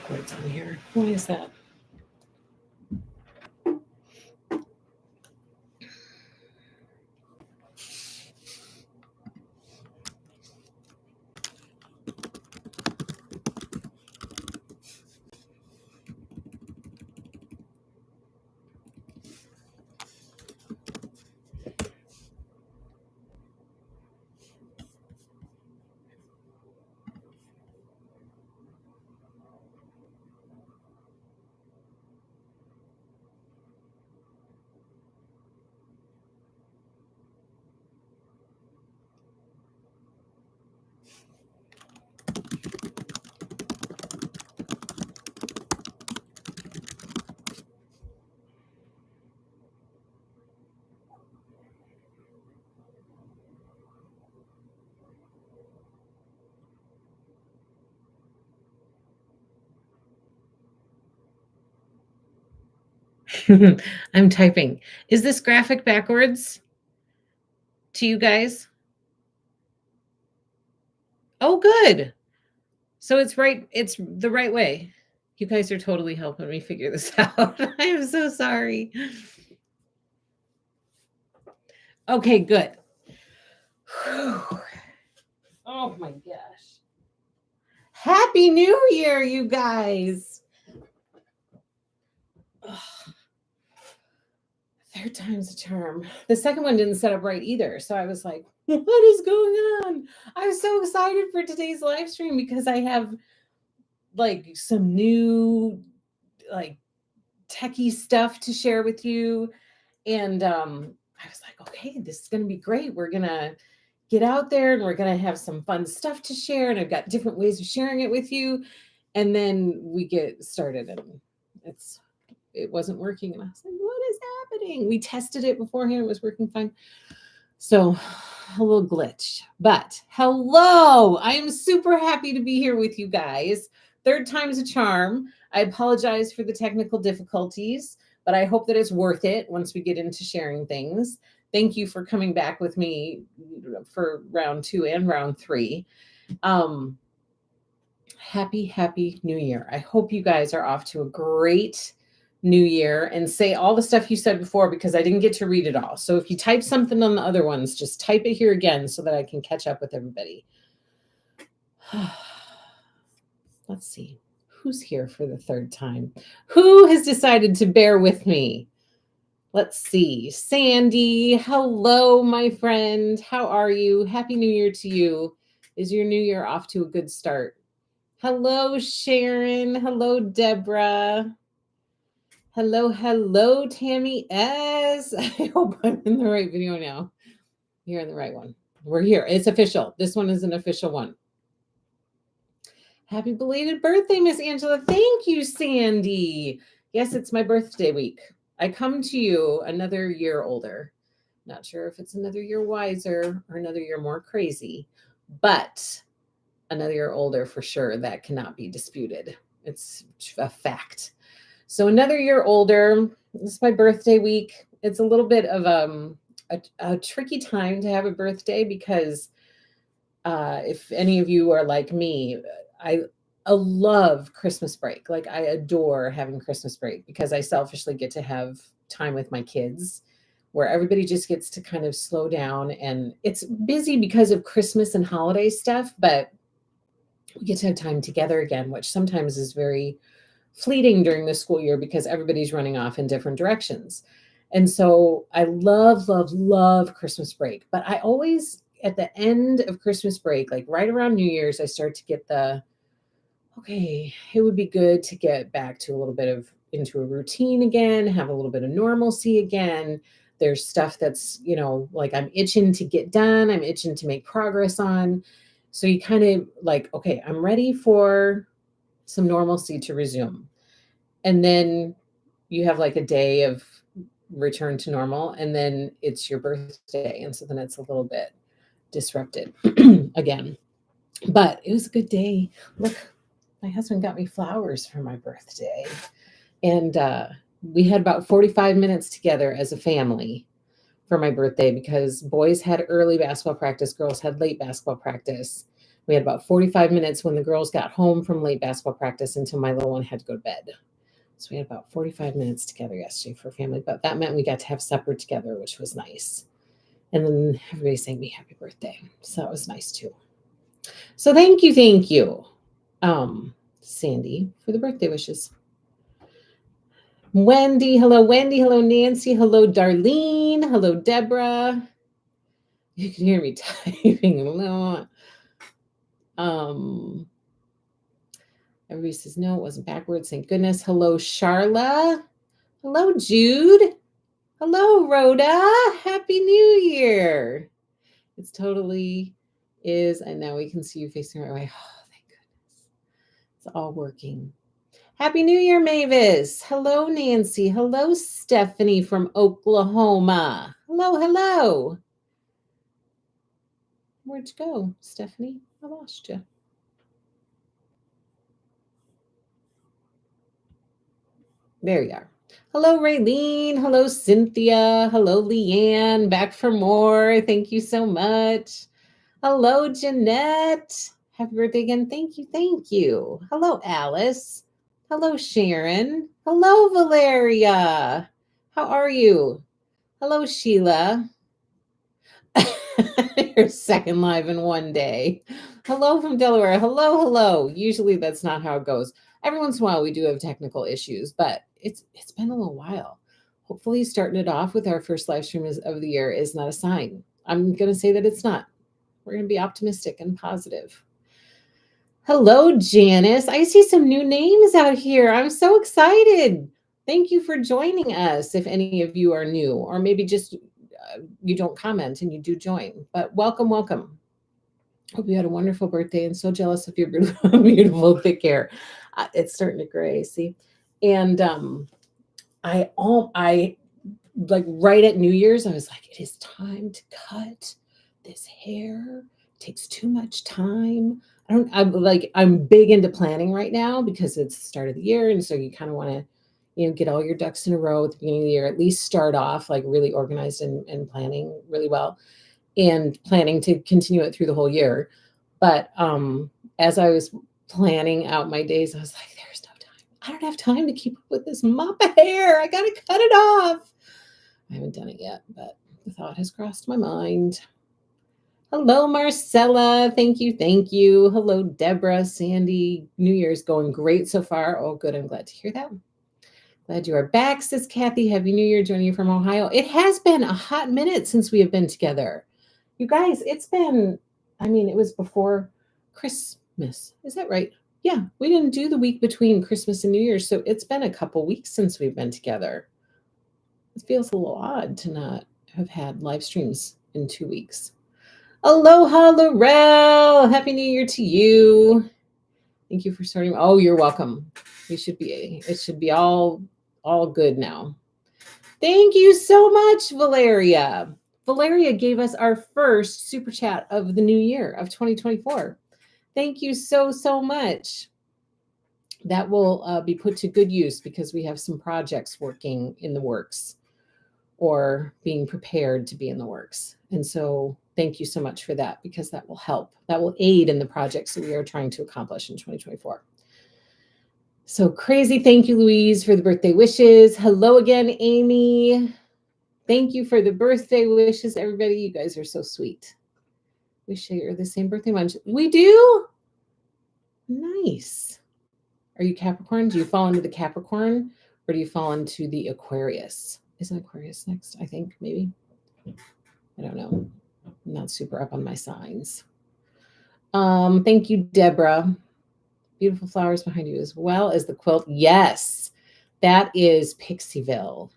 backwards on here. Why is that? I'm typing. Is this graphic backwards to you guys? Oh, good. So it's right. It's the right way. You guys are totally helping me figure this out. I'm so sorry. Okay, good. Whew. Oh my gosh. Happy New Year, you guys. Ugh. Third time's a charm. The second one didn't set up right either. So I was like, what is going on? I was so excited for today's live stream because I have like some new like techie stuff to share with you. And I was like, okay, this is going to be great. We're going to get out there and we're going to have some fun stuff to share. And I've got different ways of sharing it with you. And then we get started and it wasn't working. And I was like, what is happening? We tested it beforehand. It was working fine. So a little glitch, but hello. I am super happy to be here with you guys. Third time's a charm. I apologize for the technical difficulties, but I hope that it's worth it once we get into sharing things. Thank you for coming back with me for round 2 and round 3. Happy New Year. I hope you guys are off to a great New Year and say all the stuff you said before because I didn't get to read it all. So if you type something on the other ones, just type it here again so that I can catch up with everybody. Let's see. Who's here for the third time? Who has decided to bear with me? Let's see. Sandy, hello, my friend. How are you? Happy New Year to you. Is your New Year off to a good start? Hello, Sharon. Hello, Deborah. Hello, Tammy S. I hope I'm in the right video now. You're in the right one. We're here. It's official. This one is an official one. Happy belated birthday, Miss Angela. Thank you, Sandy. Yes, it's my birthday week. I come to you another year older. Not sure if it's another year wiser or another year more crazy, but another year older for sure. That cannot be disputed. It's a fact. So another year older. This is my birthday week. It's a little bit of a tricky time to have a birthday because if any of you are like me, I love Christmas break. Like I adore having Christmas break because I selfishly get to have time with my kids where everybody just gets to kind of slow down, and it's busy because of Christmas and holiday stuff, but we get to have time together again, which sometimes is very fleeting during the school year because everybody's running off in different directions. And so I love Christmas break, but I always, at the end of Christmas break, like right around New Year's, I start to get okay, it would be good to get back to a little bit of into a routine again, have a little bit of normalcy again. There's stuff that's, like I'm itching to get done. I'm itching to make progress on. So you kind of like, okay, I'm ready for some normalcy to resume. And then you have like a day of return to normal, and then it's your birthday. And so then it's a little bit disrupted again. But it was a good day. Look, my husband got me flowers for my birthday. And we had about 45 minutes together as a family for my birthday because boys had early basketball practice, girls had late basketball practice. We had about 45 minutes when the girls got home from late basketball practice until my little one had to go to bed. So we had about 45 minutes together yesterday for family, but that meant we got to have supper together, which was nice. And then everybody sang me happy birthday. So that was nice too. So thank you, Sandy, for the birthday wishes. Wendy, hello, Nancy, hello, Darlene, hello, Deborah. You can hear me typing a lot. Everybody says no, it wasn't backwards. Thank goodness. Hello, Charla. Hello, Jude. Hello, Rhoda. Happy New Year. It's totally is, and now we can see you facing the right way. Oh, thank goodness. It's all working. Happy New Year, Mavis. Hello, Nancy. Hello, Stephanie from Oklahoma. Hello, hello. Where'd you go, Stephanie? I lost you. There you are. Hello, Raylene. Hello, Cynthia. Hello, Leanne. Back for more. Thank you so much. Hello, Jeanette. Happy birthday again. Thank you. Thank you. Hello, Alice. Hello, Sharon. Hello, Valeria. How are you? Hello, Sheila. Your second live in one day. Hello from Delaware. Hello, hello. Usually that's not how it goes. Every once in a while we do have technical issues, but it's been a little while. Hopefully starting it off with our first live stream of the year is not a sign. I'm going to say that it's not. We're going to be optimistic and positive. Hello, Janice. I see some new names out here. I'm so excited. Thank you for joining us. If any of you are new, or maybe just you don't comment and you do join, but welcome, welcome. Hope you had a wonderful birthday and so jealous of your beautiful thick hair. It's starting to gray, see? And I like right at New Year's, I was like, it is time to cut this hair. It takes too much time. I'm big into planning right now because it's the start of the year. And so you kind of want to, get all your ducks in a row at the beginning of the year, at least start off like really organized and planning really well and planning to continue it through the whole year. But as I was planning out my days, I was like, there's no time. I don't have time to keep up with this mop of hair. I got to cut it off. I haven't done it yet, but the thought has crossed my mind. Hello, Marcella. Thank you. Thank you. Hello, Deborah, Sandy. New Year's going great so far. Oh, good. I'm glad to hear that. Glad you are back, says Kathy. Happy New Year, joining you from Ohio. It has been a hot minute since we have been together. You guys, it was before Christmas. Is that right? Yeah, we didn't do the week between Christmas and New Year's, so it's been a couple weeks since we've been together. It feels a little odd to not have had live streams in 2 weeks. Aloha, Laurel. Happy New Year to you. Thank you for starting. Oh, you're welcome. It should be all good now. Thank you so much, Valeria. Valeria gave us our first super chat of the new year of 2024. Thank you so, so much. That will be put to good use because we have some projects working in the works or being prepared to be in the works. And so thank you so much for that because that will help. That will aid in the projects that we are trying to accomplish in 2024. So crazy. Thank you, Louise, for the birthday wishes. Hello again, Amy. Thank you for the birthday wishes, everybody. You guys are so sweet. We share the same birthday month. We do? Nice. Are you Capricorn? Do you fall into the Capricorn or do you fall into the Aquarius? Isn't Aquarius next? I think maybe. I don't know. I'm not super up on my signs. Thank you, Deborah. Beautiful flowers behind you as well as the quilt. Yes, that is Pixieville.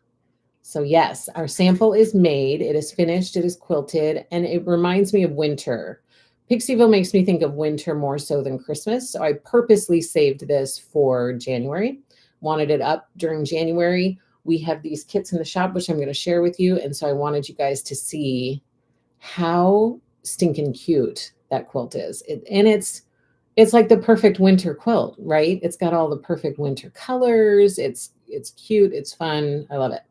So yes, our sample is made. It is finished. It is quilted. And it reminds me of winter. Pixieville makes me think of winter more so than Christmas. So I purposely saved this for January. Wanted it up during January. We have these kits in the shop, which I'm going to share with you. And so I wanted you guys to see how stinking cute that quilt is. It's like the perfect winter quilt, right? It's got all the perfect winter colors. It's cute. It's fun. I love it.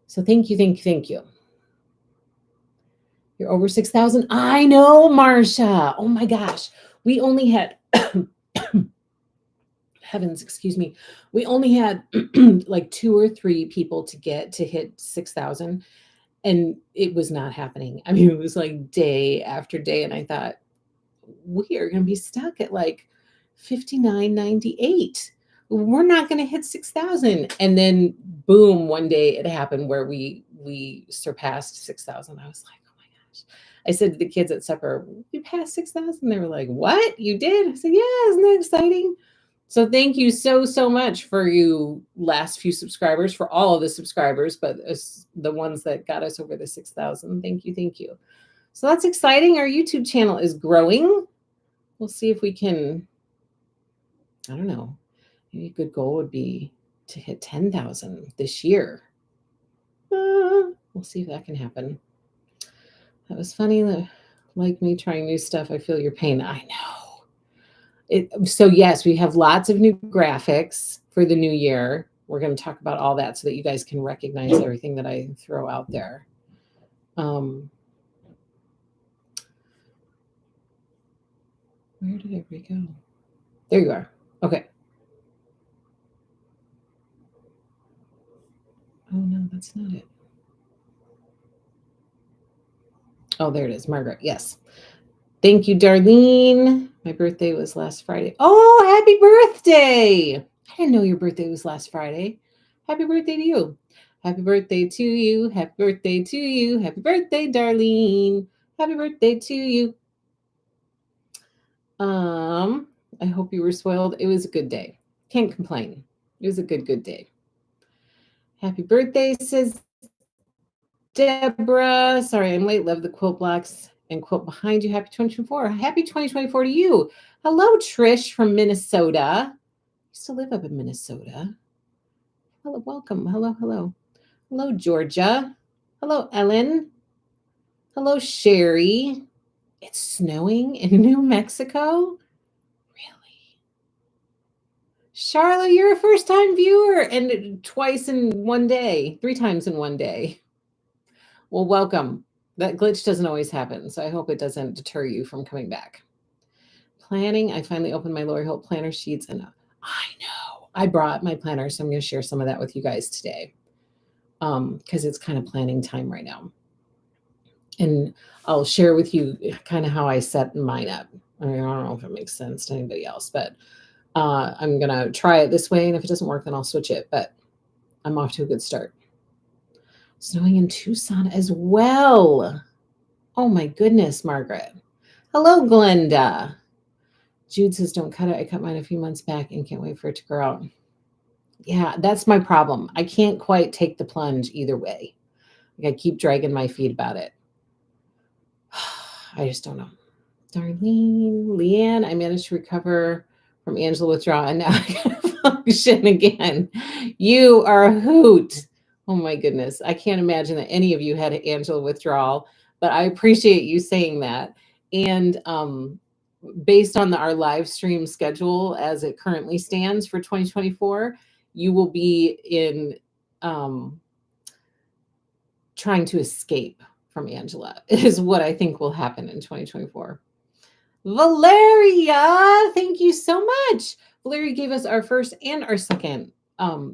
So thank you, thank you, thank you. You're over 6,000. I know, Marsha. Oh my gosh. We only had heavens, excuse me. We only had like 2 or 3 people to get to hit 6,000, and it was not happening. I mean, it was like day after day, and I thought we are going to be stuck at like 59.98. We're not going to hit 6,000. And then boom, one day it happened where we surpassed 6,000. I was like, oh my gosh. I said to the kids at supper, "You passed 6,000?" They were like, "What? You did?" I said, "Yeah, isn't that exciting?" So thank you so much for you last few subscribers, for all of the subscribers, but the ones that got us over the 6,000. Thank you, thank you. So that's exciting. Our YouTube channel is growing. We'll see if we can, I don't know, maybe a good goal would be to hit 10,000 this year. We'll see if that can happen. That was funny. Like me trying new stuff, I feel your pain. I know. So yes, we have lots of new graphics for the new year. We're going to talk about all that so that you guys can recognize everything that I throw out there. Where did everybody go? There you are. Okay. Oh no, that's not it. Oh, there it is. Margaret. Yes. Thank you, Darlene. My birthday was last Friday. Oh, happy birthday. I didn't know your birthday was last Friday. Happy birthday to you. Happy birthday to you. Happy birthday to you. Happy birthday, Darlene. Happy birthday to you. I hope you were spoiled. It was a good day. Can't complain. It was a good day. Happy birthday, says Deborah. Sorry, I'm late. Love the quilt blocks and quilt behind you. Happy 2024. Happy 2024 to you. Hello, Trish from Minnesota. I used to live up in Minnesota. Hello, welcome. Hello. Hello, Georgia. Hello, Ellen. Hello, Sherry. It's snowing in New Mexico? Really? Charlotte, you're a first-time viewer, and twice in one day, 3 times in one day. Well, welcome. That glitch doesn't always happen, so I hope it doesn't deter you from coming back. Planning, I finally opened my Lori Holt planner sheets, and I know I brought my planner, so I'm going to share some of that with you guys today, because it's kind of planning time right now. And I'll share with you kind of how I set mine up. I don't know if it makes sense to anybody else, but I'm going to try it this way, and if it doesn't work, then I'll switch it, but I'm off to a good start. Snowing in Tucson as well. Oh my goodness, Margaret. Hello, Glenda. Jude says, don't cut it. I cut mine a few months back and can't wait for it to grow out. Yeah, that's my problem. I can't quite take the plunge either way. Like, I keep dragging my feet about it. I just don't know. Darlene, Leanne, I managed to recover from Angela withdrawal, and now I can function again. You are a hoot. Oh my goodness. I can't imagine that any of you had Angela withdrawal, but I appreciate you saying that. And based on our live stream schedule as it currently stands for 2024, you will be in trying to escape from Angela is what I think will happen in 2024. Valeria, thank you so much. Valeria gave us our first and our second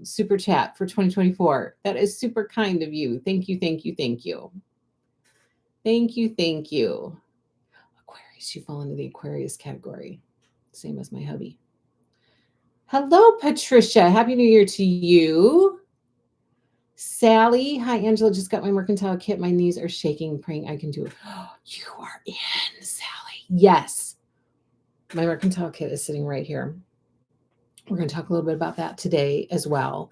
super chat for 2024. That is super kind of you. Thank you. Thank you. Aquarius, you fall into the Aquarius category. Same as my hubby. Hello, Patricia. Happy New Year to you. Sally, hi, Angela. Just got my mercantile kit. My knees are shaking, praying I can do it. Oh, you are in, Sally. Yes. My mercantile kit is sitting right here. We're going to talk a little bit about that today as well.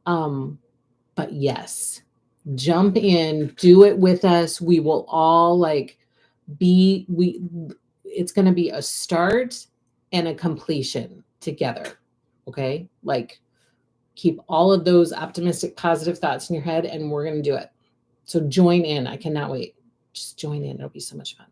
But yes, jump in, do it with us. We will all it's going to be a start and a completion together. Okay. Keep all of those optimistic, positive thoughts in your head, and we're going to do it. So join in. I cannot wait. Just join in. It'll be so much fun.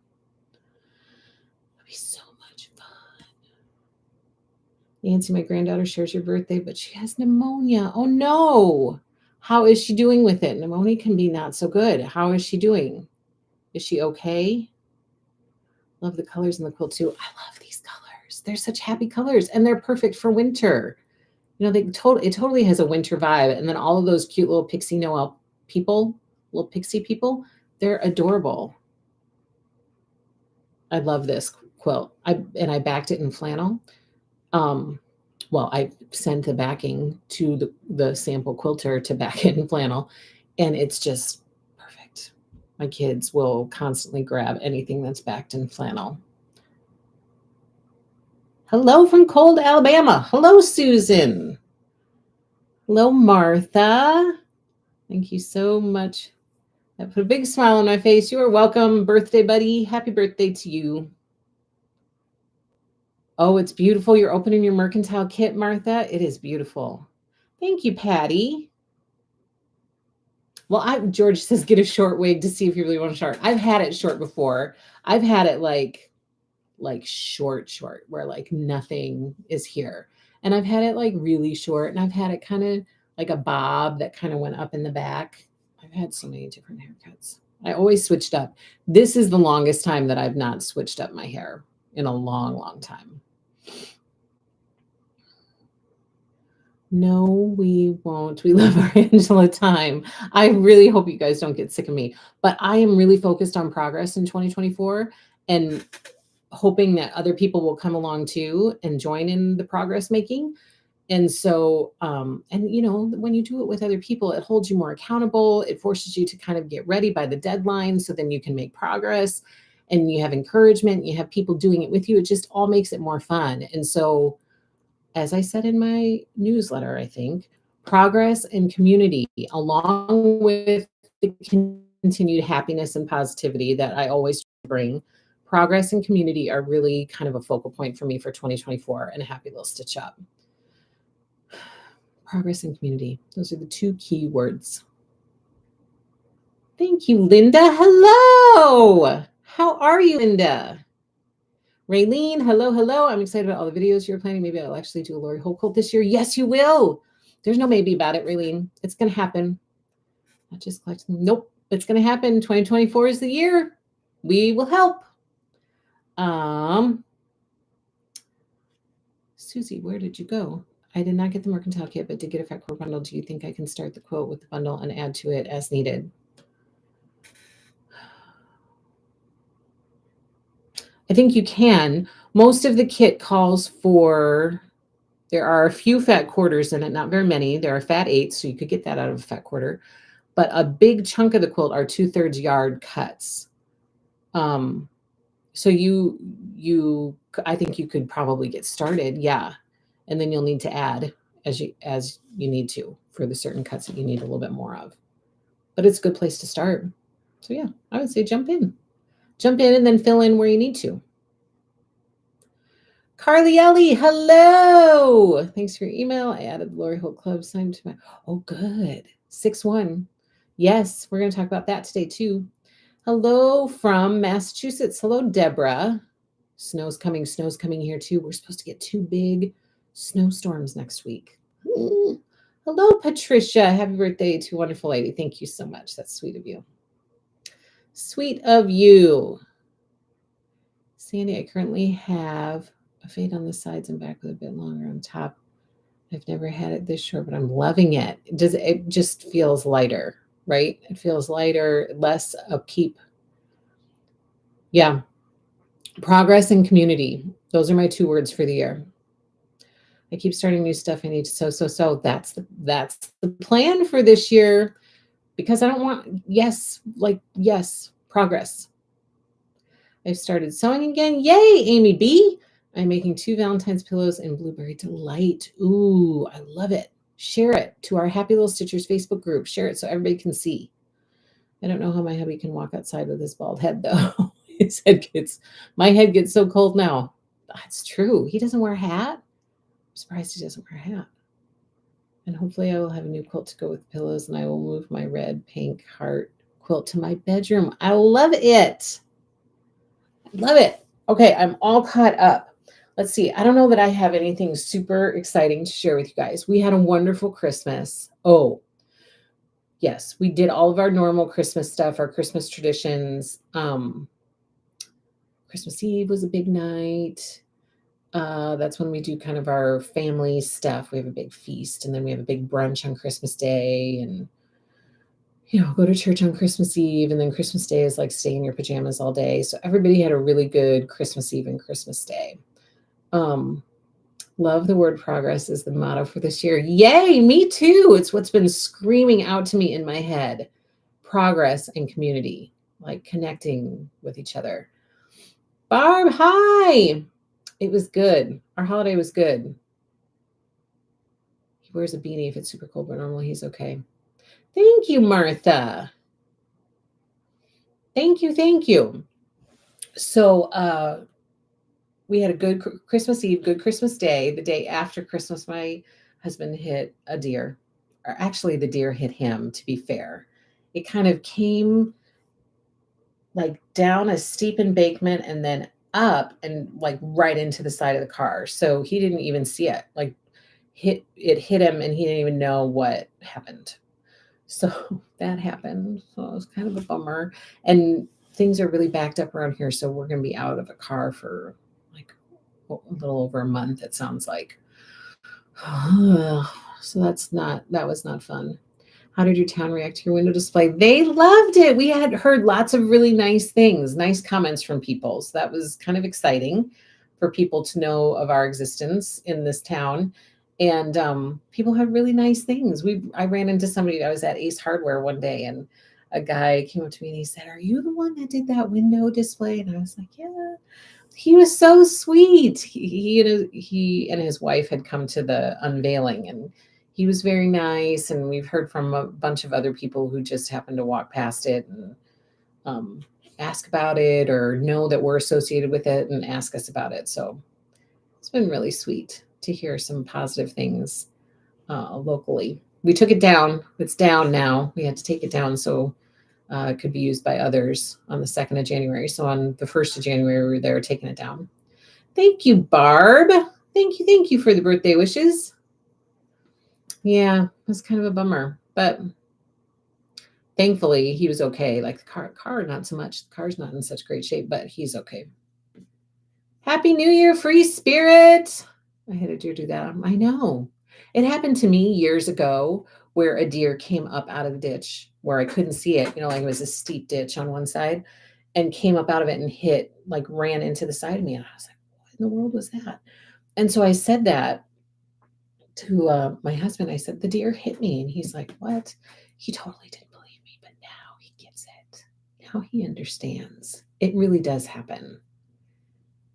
Nancy, my granddaughter, shares your birthday, but she has pneumonia. Oh no. How is she doing with it? Pneumonia can be not so good. How is she doing? Is she okay? Love the colors in the quilt too. I love these colors. They're such happy colors and they're perfect for winter. You know, it totally has a winter vibe. And then all of those cute little pixie Noel people, little pixie people, they're adorable. I love this quilt. I backed it in flannel. Well, I sent the backing to the sample quilter to back it in flannel, and it's just perfect. My kids will constantly grab anything that's backed in flannel. Hello from cold Alabama. Hello, Susan. Hello, Martha. Thank you so much. That put a big smile on my face. You are welcome, birthday buddy. Happy birthday to you. Oh, it's beautiful. You're opening your mercantile kit, Martha. It is beautiful. Thank you, Patty. Well, George says get a short wig to see if you really want a short. I've had it short before. I've had it like short, where like nothing is here. And I've had it like really short, and I've had it kind of like a bob that kind of went up in the back. I've had so many different haircuts. I always switched up. This is the longest time that I've not switched up my hair in a long, long time. No, we won't. We love our Angela time. I really hope you guys don't get sick of me, but I am really focused on progress in 2024 and hoping that other people will come along too and join in the progress making. And so, and you know, when you do it with other people, it holds you more accountable. It forces you to kind of get ready by the deadline so then you can make progress and you have encouragement, you have people doing it with you. It just all makes it more fun. And so, as I said in my newsletter, I think progress and community, along with the continued happiness and positivity that I always bring, progress and community are really kind of a focal point for me for 2024 and a happy little stitch up. Progress and community. Those are the two key words. Thank you, Linda. Hello. How are you, Linda? Raylene, hello. I'm excited about all the videos you're planning. Maybe I'll actually do a Lori Holt quilt this year. Yes, you will. There's no maybe about it, Raylene. It's going to happen. Not just collecting. Nope. It's going to happen. 2024 is the year. We will help. Susie, where did you go? I did not get the mercantile kit, but did get a fat core bundle. Do you think I can start the quote with the bundle and add to it as needed? I think you can. Most of the kit calls for, there are a few fat quarters in it, not very many. There are fat eights, so you could get that out of a fat quarter. But a big chunk of the quilt are 2/3 yard cuts. So I think you could probably get started, yeah. And then you'll need to add as you need to for the certain cuts that you need a little bit more of. But it's a good place to start. So yeah, I would say jump in and then fill in where you need to. Carly Ellie, hello. Thanks for your email. I added the Lori Holt Club sign to my, oh, good. 6-1. Yes, we're going to talk about that today too. Hello from Massachusetts. Hello, Deborah. Snow's coming here too. We're supposed to get 2 big snowstorms next week. Hello, Patricia. Happy birthday to wonderful lady. Thank you so much. That's sweet of you. Sweet of you. Sandy, I currently have a fade on the sides and back with a bit longer on top. I've never had it this short, but I'm loving it. It just feels lighter, right? It feels lighter, less upkeep. Yeah. Progress and community. Those are my 2 words for the year. I keep starting new stuff. I need to sew. That's the plan for this year, because I don't want, yes, progress. I've started sewing again. Yay, Amy B. I'm making 2 Valentine's pillows in Blueberry Delight. Ooh, I love it. Share it to our Happy Little Stitchers Facebook group. Share it so everybody can see. I don't know how my hubby can walk outside with his bald head, though. My head gets so cold now. That's true. He doesn't wear a hat. I'm surprised he doesn't wear a hat. And hopefully I will have a new quilt to go with pillows, and I will move my red, pink heart quilt to my bedroom. I love it. Love it. Okay, I'm all caught up. Let's see. I don't know that I have anything super exciting to share with you guys. We had a wonderful Christmas. Oh, yes, we did all of our normal Christmas stuff, our Christmas traditions. Christmas Eve was a big night. That's when we do kind of our family stuff. We have a big feast, and then we have a big brunch on Christmas Day, and go to church on Christmas Eve, and then Christmas Day is like stay in your pajamas all day. So everybody had a really good Christmas Eve and Christmas Day. Love the word progress is the motto for this year. Yay, me too. It's what's been screaming out to me in my head. Progress and community, like connecting with each other. Barb, hi. It was good. Our holiday was good. He wears a beanie if it's super cold, but normally he's okay. Thank you, Martha. Thank you, thank you. So we had a good Christmas Eve, good Christmas Day. The day after Christmas, my husband hit a deer. Or actually, the deer hit him, to be fair. It kind of came like down a steep embankment and then up and like right into the side of the car. So he didn't even see it. Like hit him and he didn't even know what happened. So that happened. So it was kind of a bummer. And things are really backed up around here. So we're going to be out of a car for like a little over a month, it sounds like. So that was not fun. How did your town react to your window display? They loved it. We had heard lots of really nice things, nice comments from people. So that was kind of exciting for people to know of our existence in this town. And people had really nice things. I ran into somebody. I was at Ace Hardware one day, and a guy came up to me and he said, "Are you the one that did that window display?" And I was like, "Yeah." He was so sweet. He and his wife had come to the unveiling, and he was very nice. And we've heard from a bunch of other people who just happened to walk past it and ask about it or know that we're associated with it and ask us about it. So it's been really sweet to hear some positive things locally. We took it down. It's down now. We had to take it down so it could be used by others on the 2nd of January. So on the 1st of January, we were there taking it down. Thank you, Barb. Thank you for the birthday wishes. Yeah, it was kind of a bummer, but thankfully he was okay. Like the car, not so much. The car's not in such great shape, but he's okay. Happy New Year, free spirit. I had a deer do that. I know. It happened to me years ago where a deer came up out of the ditch where I couldn't see it, like it was a steep ditch on one side, and came up out of it and ran into the side of me. And I was like, what in the world was that? And so I said that to my husband. I said, the deer hit me. And he's like, what? He totally didn't believe me, but now he gets it. Now he understands. It really does happen.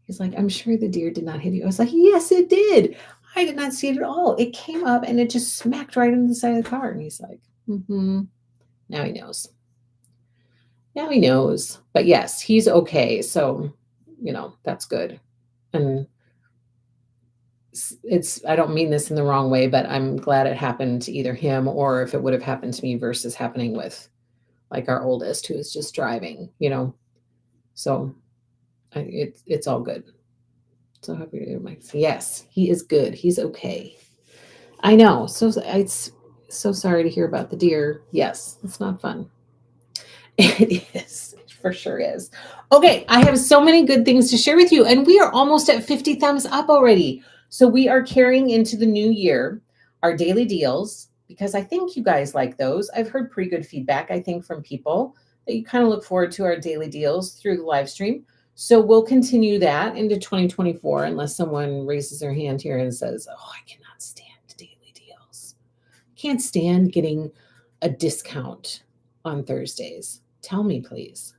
He's like, I'm sure the deer did not hit you. I was like, yes, it did. I did not see it at all. It came up and it just smacked right into the side of the car. And he's like, Now he knows. Now he knows. But yes, he's okay. So, that's good. And I don't mean this in the wrong way, but I'm glad it happened to either him or if it would have happened to me versus happening with like our oldest who is just driving, So it's all good. So happy yes, he is good. He's okay. I know. So it's so sorry to hear about the deer. Yes, it's not fun. It is. It for sure is. Okay, I have so many good things to share with you, and we are almost at 50 thumbs up already. So we are carrying into the new year our daily deals because I think you guys like those. I've heard pretty good feedback, I think, from people that you kind of look forward to our daily deals through the live stream. So we'll continue that into 2024 unless someone raises their hand here and says, oh, I cannot stand daily deals. Can't stand getting a discount on Thursdays. Tell me, please.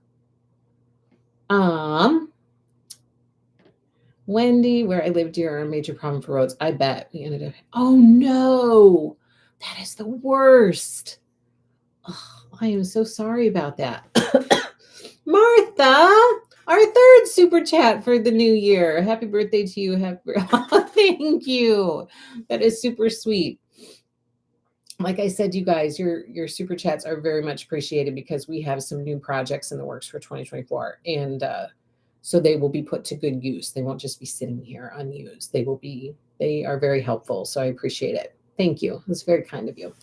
Wendy, where I lived here, a major problem for roads. I bet we ended up. Oh no, that is the worst. Oh, I am so sorry about that. Martha, our third super chat for the new year. Happy birthday to you. Thank you. That is super sweet. Like I said, you guys, your super chats are very much appreciated because we have some new projects in the works for 2024. And so they will be put to good use. They won't just be sitting here unused. They are very helpful. So I appreciate it. Thank you. It's very kind of you.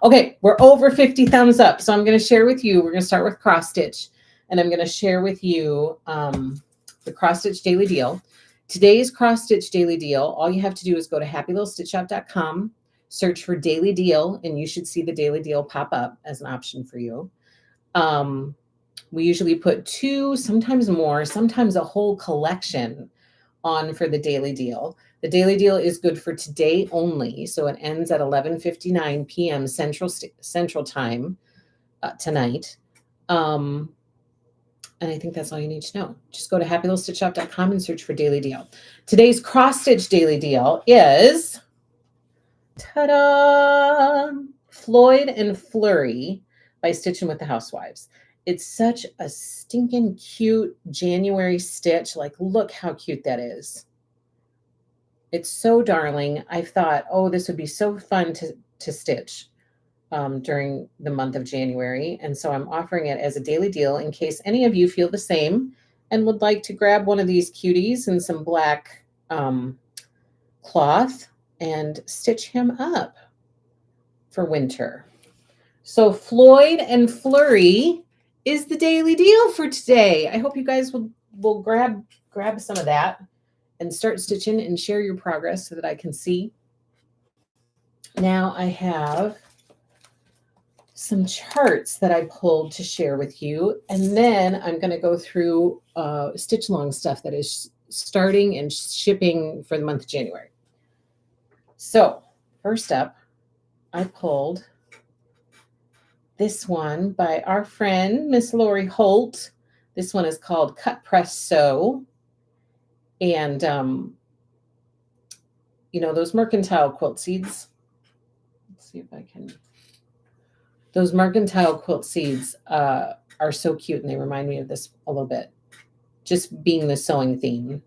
Okay, we're over 50 thumbs up. So I'm going to share with you, we're going to start with cross stitch, and I'm going to share with you the cross stitch daily deal. Today's cross stitch daily deal, all you have to do is go to happylittlestitchshop.com, search for daily deal, and you should see the daily deal pop up as an option for you. We usually put 2, sometimes more, sometimes a whole collection on for the daily deal. The daily deal is good for today only, so it ends at 11:59 p.m. Central Time tonight. And I think that's all you need to know. Just go to happylittlestitchshop.com and search for daily deal. Today's cross stitch daily deal is, ta-da, Floyd and Flurry by Stitching with the Housewives. It's such a stinking cute January stitch. Like, look how cute that is. It's so darling. I thought, oh, this would be so fun to stitch during the month of January. And so I'm offering it as a daily deal in case any of you feel the same and would like to grab one of these cuties and some black cloth and stitch him up for winter. So Floyd and Flurry is the daily deal for today. I hope you guys will grab some of that and start stitching and share your progress so that I can see. Now I have some charts that I pulled to share with you, and then I'm going to go through stitch along stuff that is starting and shipping for the month of January. So first up, I pulled this one by our friend, Miss Lori Holt. This one is called Cut, Press, Sew. And, you know, those mercantile quilt seeds. Let's see if I can. Those mercantile quilt seeds are so cute, and they remind me of this a little bit, just being the sewing theme.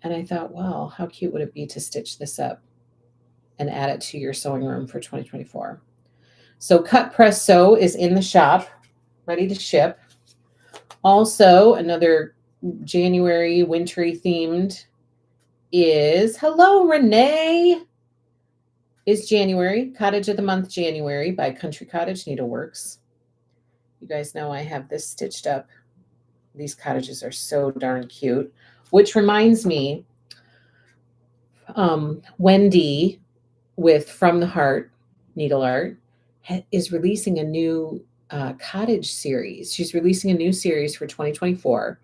And I thought, well, how cute would it be to stitch this up and add it to your sewing room for 2024? So Cut, Press, Sew is in the shop, ready to ship. Also, another January wintry themed is, hello, Renee, is January, Cottage of the Month January by Country Cottage Needleworks. You guys know I have this stitched up. These cottages are so darn cute, which reminds me, Wendy with From the Heart Needle Art is releasing a new cottage series. She's releasing a new series for 2024.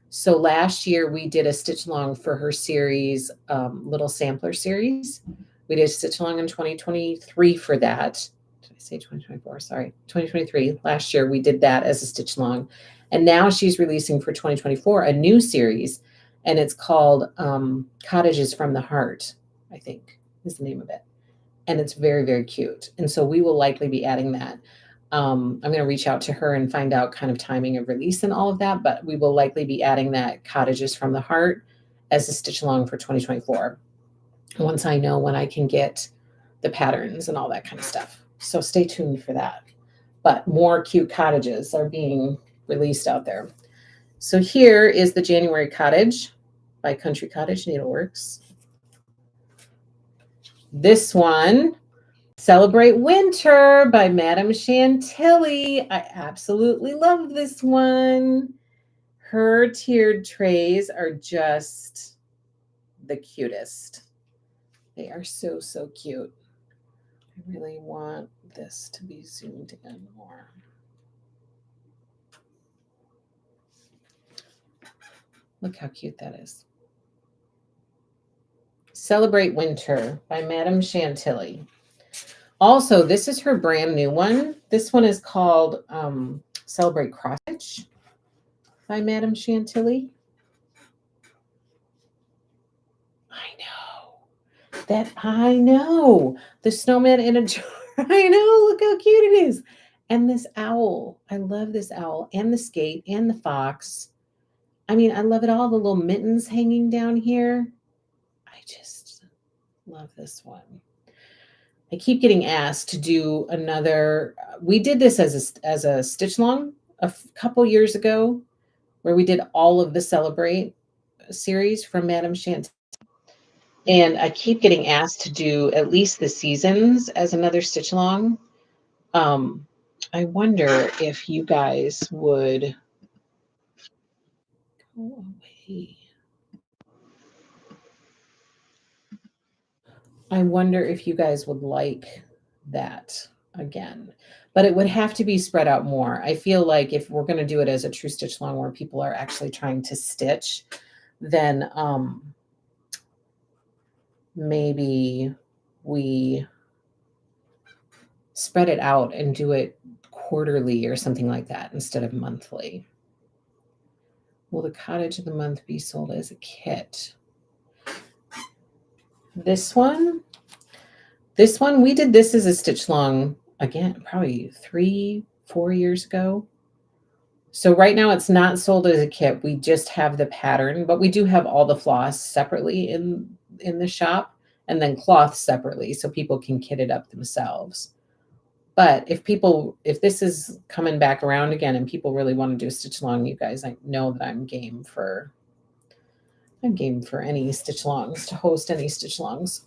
So last year we did a stitch along for her series, little sampler series. We did a stitch along in 2023 for that. Did I say 2024? Sorry, 2023. Last year we did that as a stitch along. And now she's releasing for 2024 a new series, and it's called Cottages from the Heart, I think is the name of it. And it's very, very cute. And so we will likely be adding that. I'm going to reach out to her and find out kind of timing of release and all of that, but we will likely be adding that Cottages from the Heart as a stitch along for 2024. Once I know when I can get the patterns and all that kind of stuff. So stay tuned for that. But more cute cottages are being released out there. So here is the January Cottage by Country Cottage Needleworks. This one, Celebrate Winter by Madame Chantilly. I absolutely love this one. Her tiered trays are just the cutest. They are so, so cute. I really want this to be zoomed in more. Look how cute that is. Celebrate Winter by Madame Chantilly. Also, this is her brand new one. This one is called Celebrate Cross Stitch by Madame Chantilly. I know. The snowman in a jar. I know. Look how cute it is. And this owl. I love this owl. And the skate and the fox. I mean, I love it all. The little mittens hanging down here. I just love this one. I keep getting asked to do another. We did this as a stitch along a couple years ago, where we did all of the Celebrate series from Madame Chantilly. And I keep getting asked to do at least the seasons as another stitch along. I wonder if you guys would go away. I wonder if you guys would like that again. But it would have to be spread out more. I feel like if we're going to do it as a true stitch along where people are actually trying to stitch, then maybe we spread it out and do it quarterly or something like that instead of monthly. Will the cottage of the month be sold as a kit? This one, we did this as a stitch long again, probably 3-4 years ago. So right now it's not sold as a kit. We just have the pattern, but we do have all the floss separately in the shop and then cloth separately so people can kit it up themselves. But if this is coming back around again and people really want to do a stitch along, you guys, I know that I'm game for any stitch alongs, to host any stitch alongs.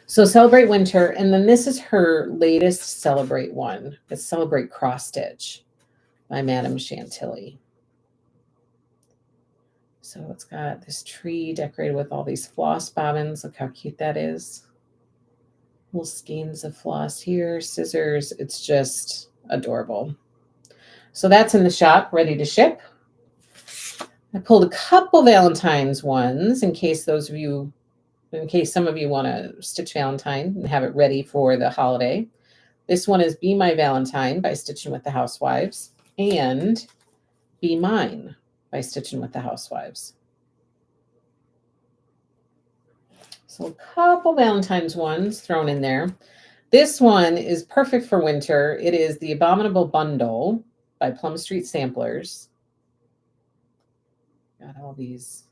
So Celebrate Winter, and then this is her latest Celebrate one. It's Celebrate Cross Stitch by Madame Chantilly. So it's got this tree decorated with all these floss bobbins. Look how cute that is. Little skeins of floss here, scissors. It's just adorable. So that's in the shop, ready to ship. I pulled a couple Valentine's ones in case some of you want to stitch Valentine and have it ready for the holiday. This one is Be My Valentine by Stitching with the Housewives and Be Mine by Stitching with the Housewives. So a couple Valentine's ones thrown in there. This one is perfect for winter. It is The Abominable Bundle by Plum Street Samplers. Got all these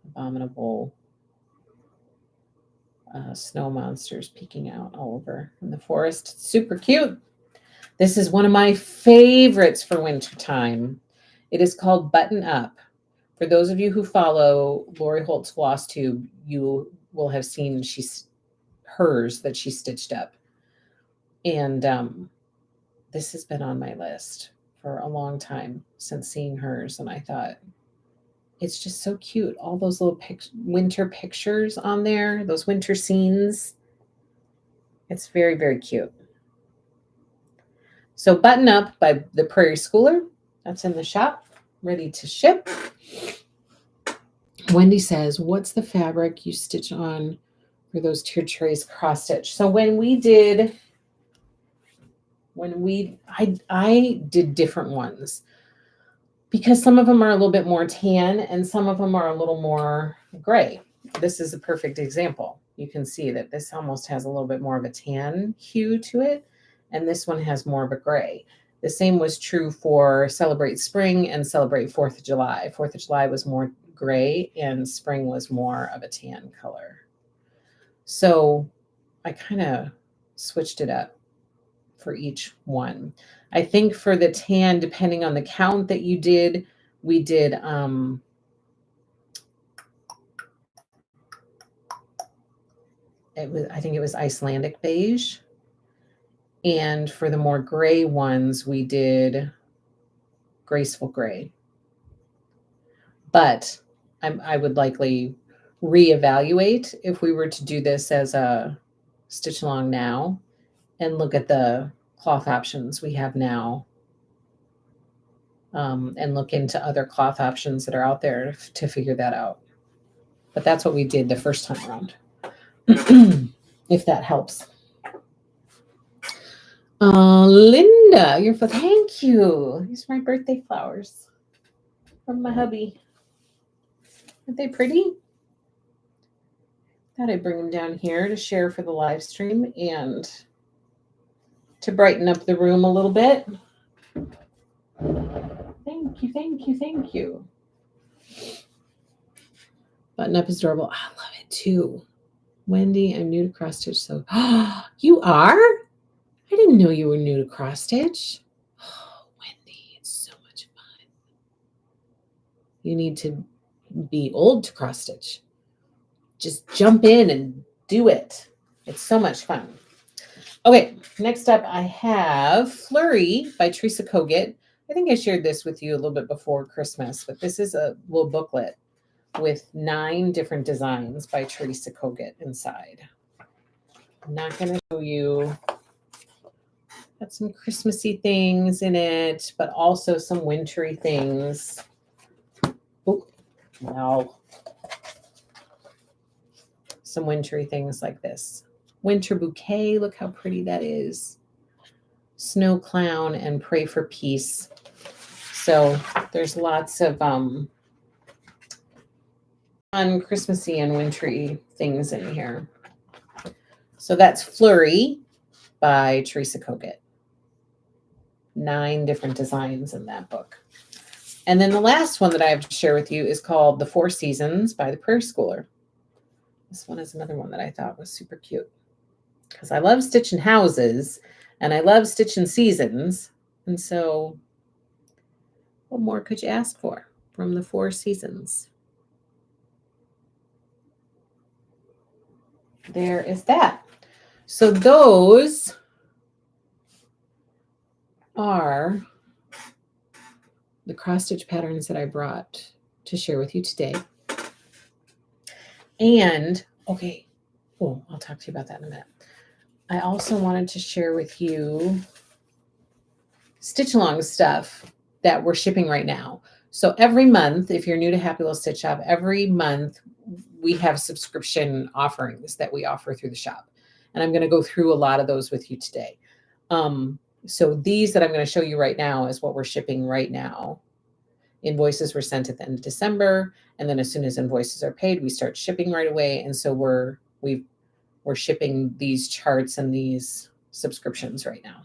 abominable snow monsters peeking out all over in the forest. Super cute. This is one of my favorites for wintertime. It is called Button Up. For those of you who follow Lori Holt's Floss Tube, you will have seen hers that she stitched up. And this has been on my list for a long time since seeing hers. And I thought, it's just so cute. All those little winter pictures on there, those winter scenes. It's very, very cute. So Button Up by the Prairie Schooler. That's in the shop, ready to ship. Wendy says, what's the fabric you stitch on for those tiered trays cross stitch? So I did different ones because some of them are a little bit more tan and some of them are a little more gray. This is a perfect example. You can see that this almost has a little bit more of a tan hue to it, and this one has more of a gray. The same was true for Celebrate Spring and Celebrate 4th of July. 4th of July was more gray and spring was more of a tan color. So I kind of switched it up for each one. I think for the tan, depending on the count that you did, we did I think it was Icelandic beige. And for the more gray ones, we did Graceful Gray. But I would likely reevaluate if we were to do this as a stitch along now and look at the cloth options we have now, and look into other cloth options that are out there to figure that out. But that's what we did the first time around, if that helps. Linda, thank you. These are my birthday flowers from my hubby. Aren't they pretty? Thought I'd bring them down here to share for the live stream and to brighten up the room a little bit. Thank you, thank you, thank you. Button Up is adorable. I love it too. Wendy, I'm new to cross stitch, so you are? I didn't know you were new to cross stitch. Oh, Wendy, it's so much fun. You need to be old to cross stitch. Just jump in and do it. It's so much fun. Okay, next up I have Flurry by Teresa Kogut. I think I shared this with you a little bit before Christmas, but this is a little booklet with 9 different designs by Teresa Kogut inside. I'm not going to show you. Got some Christmassy things in it, but also some wintry things. Oh, no. Some wintry things like this. Winter bouquet, look how pretty that is. Snow clown and pray for peace. So there's lots of fun Christmassy and wintry things in here. So that's Flurry by Teresa Kogut. 9 different designs in that book. And then the last one that I have to share with you is called The 4 Seasons by the Prairie Schooler. This one is another one that I thought was super cute because I love stitching houses and I love stitching seasons. And so what more could you ask for from the 4 Seasons? There is that. So those are the cross stitch patterns that I brought to share with you today. And okay, oh, I'll talk to you about that in a minute. I also wanted to share with you stitch along stuff that we're shipping right now. So every month, if you're new to Happy Little Stitch Shop, every month we have subscription offerings that we offer through the shop. And I'm going to go through a lot of those with you today. So these that I'm going to show you right now is what we're shipping right now. Invoices were sent at the end of December. And then as soon as invoices are paid, we start shipping right away. And so we're shipping these charts and these subscriptions right now.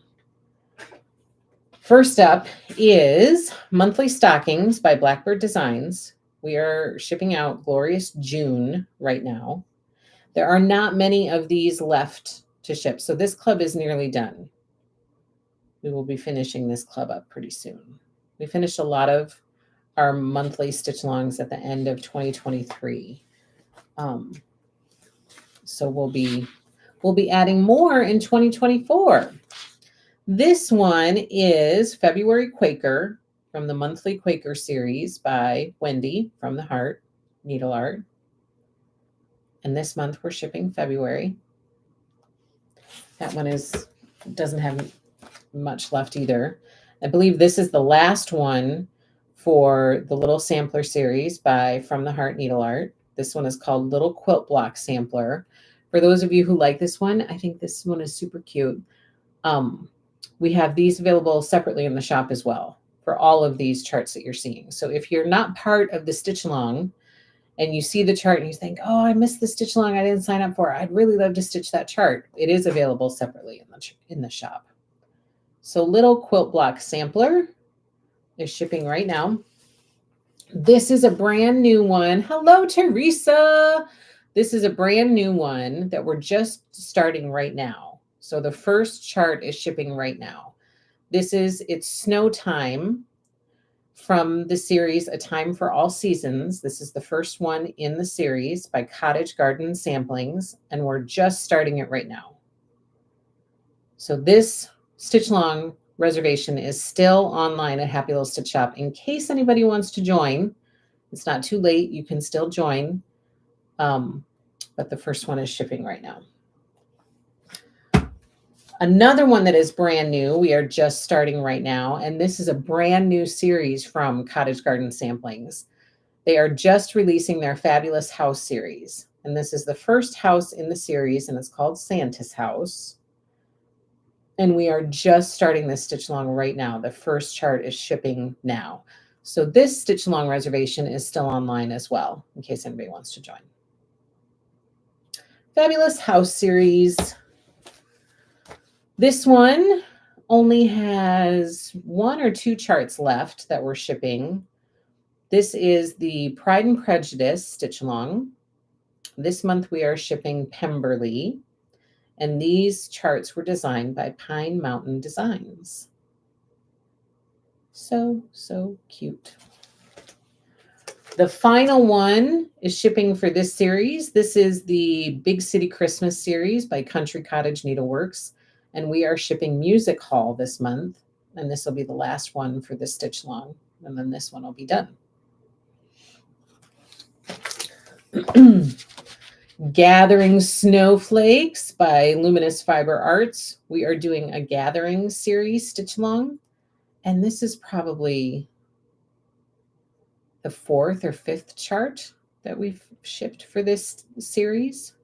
First up is Monthly Stockings by Blackbird Designs. We are shipping out Glorious June right now. There are not many of these left to ship. So this club is nearly done. We will be finishing this club up pretty soon. We finished a lot of our monthly stitch alongs at the end of 2023. So we'll be adding more in 2024. This one is February Quaker from the Monthly Quaker series by Wendy from the Heart Needle Art. And this month we're shipping February. That one doesn't have much left either. I believe this is the last one for the Little Sampler series by From the Heart Needle Art. This one is called Little Quilt Block Sampler. For those of you who like this one, I think this one is super cute. We have these available separately in the shop as well for all of these charts that you're seeing. So if you're not part of the stitch along and you see the chart and you think, oh, I missed the stitch along, I didn't sign up for it, I'd really love to stitch that chart. It is available separately in the shop. So Little Quilt Block Sampler is shipping right now. This is a brand new one. Hello, Teresa. This is a brand new one that we're just starting right now. So the first chart is shipping right now. It's Snow Time from the series A Time for All Seasons. This is the first one in the series by Cottage Garden Samplings, and we're just starting it right now. So this stitch along reservation is still online at Happy Little Stitch Shop in case anybody wants to join. It's not too late. You can still join. But the first one is shipping right now. Another one that is brand new, we are just starting right now, and this is a brand new series from Cottage Garden Samplings. They are just releasing their Fabulous House series, and this is the first house in the series, and it's called Santa's House. And we are just starting this stitch along right now. The first chart is shipping now. So this stitch along reservation is still online as well, in case anybody wants to join. Fabulous House series. This one only has 1 or 2 charts left that we're shipping. This is the Pride and Prejudice stitch along. This month we are shipping Pemberley, and these charts were designed by Pine Mountain Designs. So cute. The final one is shipping for this series. This is the Big City Christmas series by Country Cottage Needleworks. And we are shipping Music Hall this month. And this will be the last one for the stitch long. And then this one will be done. Gathering Snowflakes by Luminous Fiber Arts. We are doing a gathering series stitch long. And this is probably the 4th or 5th chart that we've shipped for this series.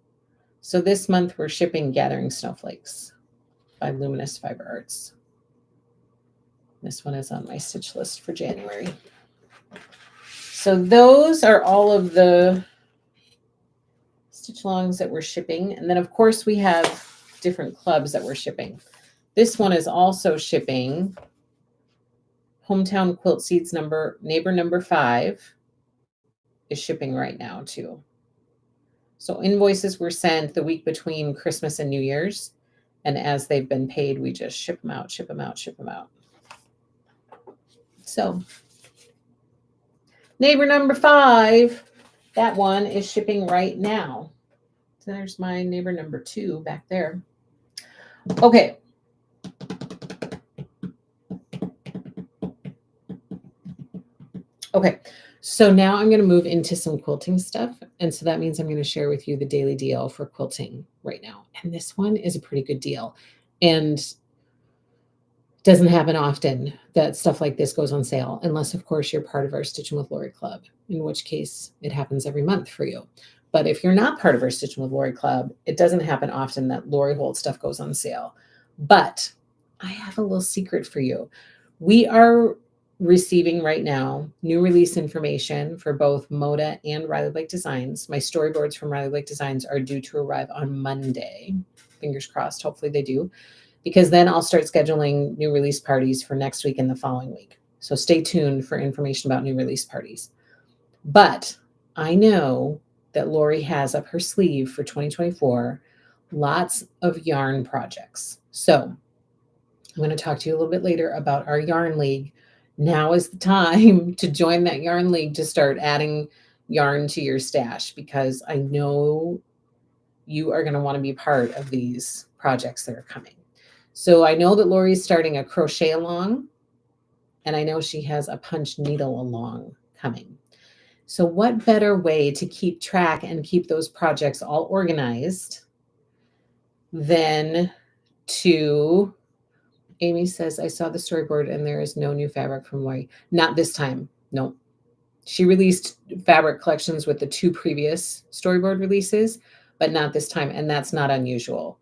So this month we're shipping Gathering Snowflakes by Luminous Fiber Arts. This one is on my stitch list for January. So those are all of the stitch longs that we're shipping. And then of course we have different clubs that we're shipping. This one is also shipping Hometown Quilt Seeds neighbor number 5 is shipping right now too. So invoices were sent the week between Christmas and New Year's. And as they've been paid, we just ship them out, ship them out, ship them out. So neighbor number 5, that one is shipping right now. So there's my neighbor number 2 back there. Okay. Okay, so now I'm going to move into some quilting stuff. And so that means I'm going to share with you the daily deal for quilting right now. And this one is a pretty good deal. And it doesn't happen often that stuff like this goes on sale, unless, of course, you're part of our Stitching with Lori Club, in which case it happens every month for you. But if you're not part of our Stitching with Lori Club, it doesn't happen often that Lori Holt stuff goes on sale. But I have a little secret for you. We are receiving right now new release information for both Moda and Riley Blake Designs. My storyboards from Riley Blake Designs are due to arrive on Monday. Fingers crossed, hopefully they do, because then I'll start scheduling new release parties for next week and the following week. So stay tuned for information about new release parties. But I know that Lori has up her sleeve for 2024 lots of yarn projects. So I'm going to talk to you a little bit later about our yarn league. Now is the time to join that yarn league to start adding yarn to your stash, because I know you are going to want to be part of these projects that are coming. So I know that Lori's starting a crochet along, and I know she has a punch needle along coming. So what better way to keep track and keep those projects all organized than to... Amy says, I saw the storyboard and there is no new fabric from Lori. Not this time. No. She released fabric collections with the 2 previous storyboard releases, but not this time. And that's not unusual.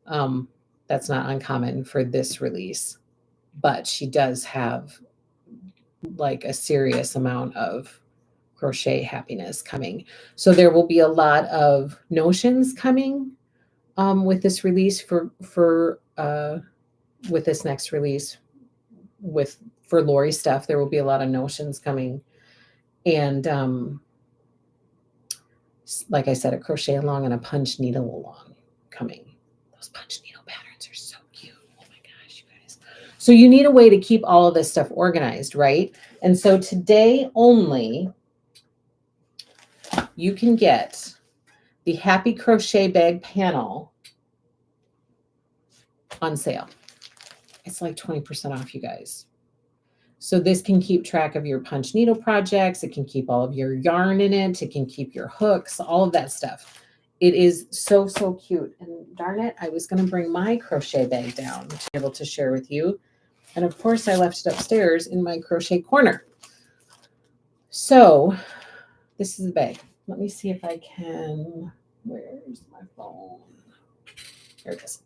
That's not uncommon for this release. But she does have like a serious amount of crochet happiness coming. So there will be a lot of notions coming with this release with this next release for Lori stuff. There will be a lot of notions coming. And like I said, a crochet along and a punch needle along coming. Those punch needle patterns are so cute. Oh my gosh, you guys. So you need a way to keep all of this stuff organized, right? And so today only, you can get the Happy Crochet Bag panel on sale. It's like 20% off, you guys. So this can keep track of your punch needle projects. It can keep all of your yarn in it. It can keep your hooks, all of that stuff. It is so, so cute. And darn it, I was going to bring my crochet bag down to be able to share with you. And of course, I left it upstairs in my crochet corner. So this is the bag. Let me see if I can. Where's my phone? Here it is.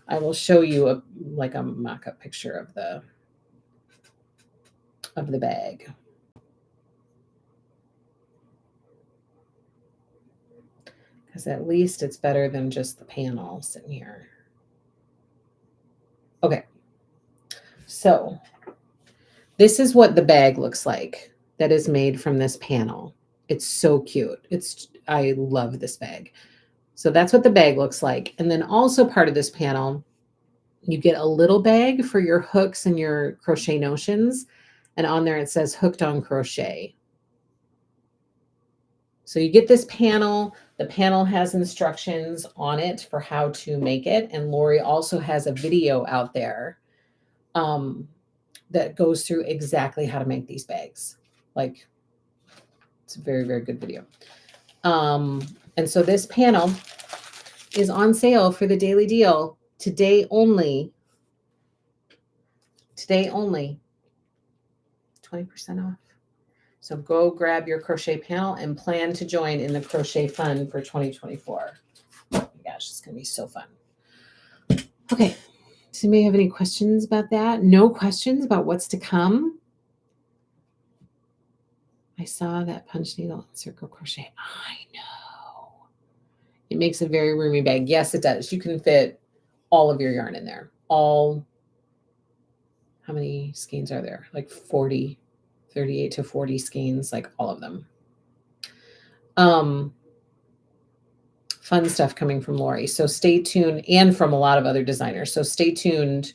I will show you a mock-up picture of the bag. Because at least it's better than just the panel sitting here. Okay. So this is what the bag looks like that is made from this panel. It's so cute. I love this bag. So that's what the bag looks like. And then also part of this panel, you get a little bag for your hooks and your crochet notions. And on there it says Hooked on Crochet. So you get this panel The panel has instructions on it for how to make it. And Lori also has a video out there that goes through exactly how to make these bags. Like, it's a very, very good video. And so this panel is on sale for the daily deal today only. Today only. 20% off. So go grab your crochet panel and plan to join in the crochet fun for 2024. Oh my gosh, it's going to be so fun. Okay. Does anybody have any questions about that? No questions about what's to come? I saw that punch needle and circle crochet. I know. It makes a very roomy bag. Yes, it does. You can fit all of your yarn in there. How many skeins are there? Like 40, 38 to 40 skeins, like all of them. Fun stuff coming from Lori. So stay tuned, and from a lot of other designers. So stay tuned.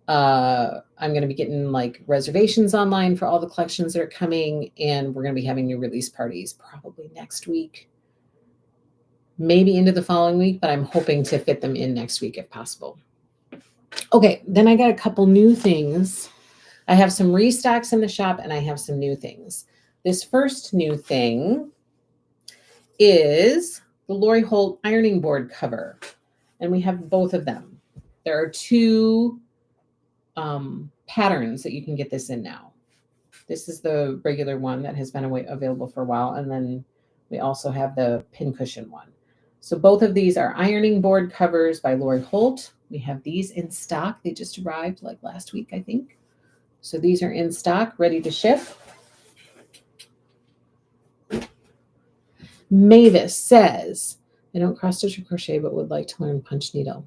I'm going to be getting like reservations online for all the collections that are coming, and we're going to be having new release parties probably next week, maybe into the following week, but I'm hoping to fit them in next week if possible. Okay, then I got a couple new things. I have some restocks in the shop, and I have some new things. This first new thing is the Lori Holt ironing board cover, and we have both of them. There are two patterns that you can get this in now. This is the regular one that has been available for a while, and then we also have the pincushion one. So both of these are ironing board covers by Lori Holt. We have these in stock. They just arrived like last week, I think. So these are in stock, ready to ship. Mavis says, I don't cross stitch or crochet, but would like to learn punch needle.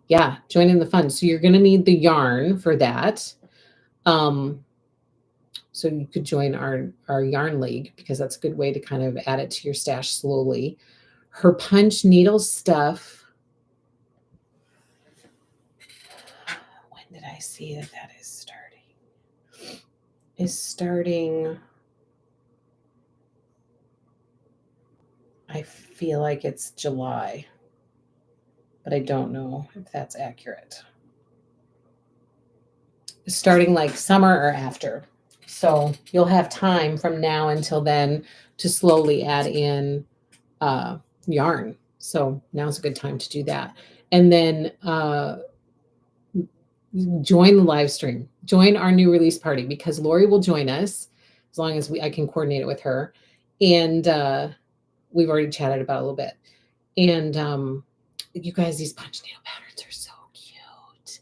Yeah, join in the fun. So you're going to need the yarn for that. So you could join our yarn league, because that's a good way to kind of add it to your stash slowly. Her punch needle stuff. When did I see that is starting? Is starting. I feel like it's July, but I don't know if that's accurate. It's starting like summer or after. So you'll have time from now until then to slowly add in yarn. So now's a good time to do that. And then join the live stream. Join our new release party, because Lori will join us as long as I can coordinate it with her. And we've already chatted about it a little bit. And you guys, these punch needle patterns are so cute.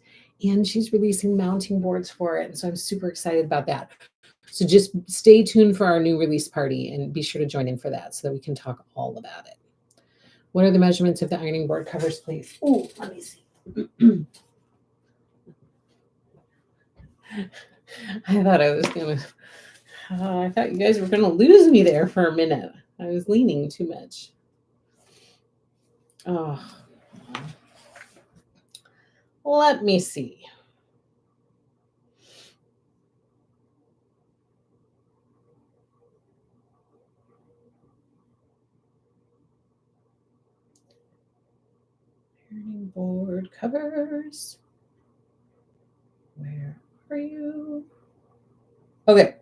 And she's releasing mounting boards for it. And so I'm super excited about that. So just stay tuned for our new release party and be sure to join in for that so that we can talk all about it. What are the measurements of the ironing board covers, please? Oh, let me see. I thought you guys were going to lose me there for a minute. I was leaning too much. Oh, let me see. Ironing board covers. Where are you? Okay,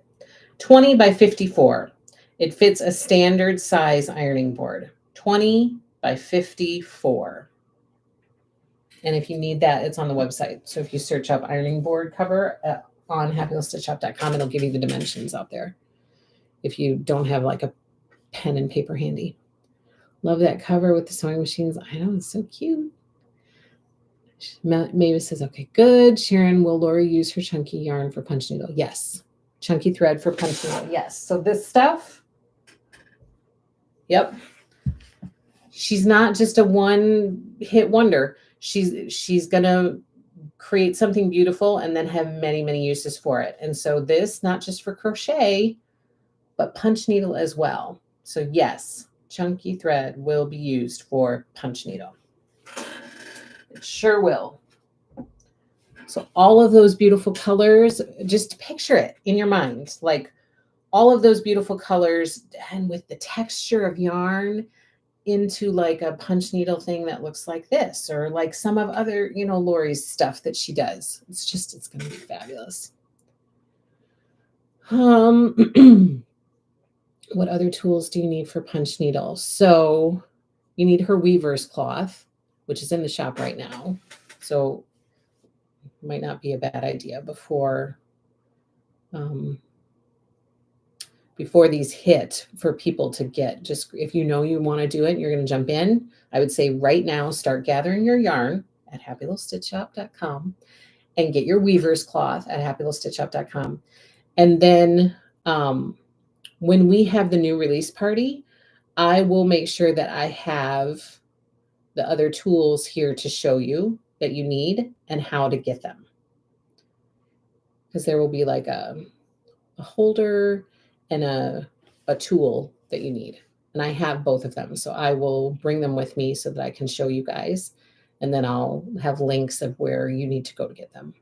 20 by 54. It fits a standard size ironing board. 20 by 54. And if you need that, it's on the website. So if you search up ironing board cover on happylistitchshop.com, it'll give you the dimensions out there if you don't have like a pen and paper handy. Love that cover with the sewing machines. I know, it's so cute. Mavis says, okay, good. Sharon, will Lori use her chunky yarn for punch needle? Yes. Chunky thread for punch needle. Yes. So this stuff, yep. She's not just a one-hit wonder. She's going to create something beautiful and then have many, many uses for it. And so this, not just for crochet, but punch needle as well. So yes, chunky thread will be used for punch needle. It sure will. So all of those beautiful colors, just picture it in your mind, like all of those beautiful colors, and with the texture of yarn, into like a punch needle thing that looks like this, or like some of other, Lori's stuff that she does. It's going to be fabulous. What other tools do you need for punch needles? So you need her weaver's cloth, which is in the shop right now. So it might not be a bad idea before these hit for people to get. Just if you want to do it, you're going to jump in. I would say right now, start gathering your yarn at happylittlestitchshop.com and get your weaver's cloth at happylittlestitchshop.com. And then when we have the new release party, I will make sure that I have the other tools here to show you that you need and how to get them. Because there will be like a holder and a tool that you need. And I have both of them. So I will bring them with me so that I can show you guys. And then I'll have links of where you need to go to get them.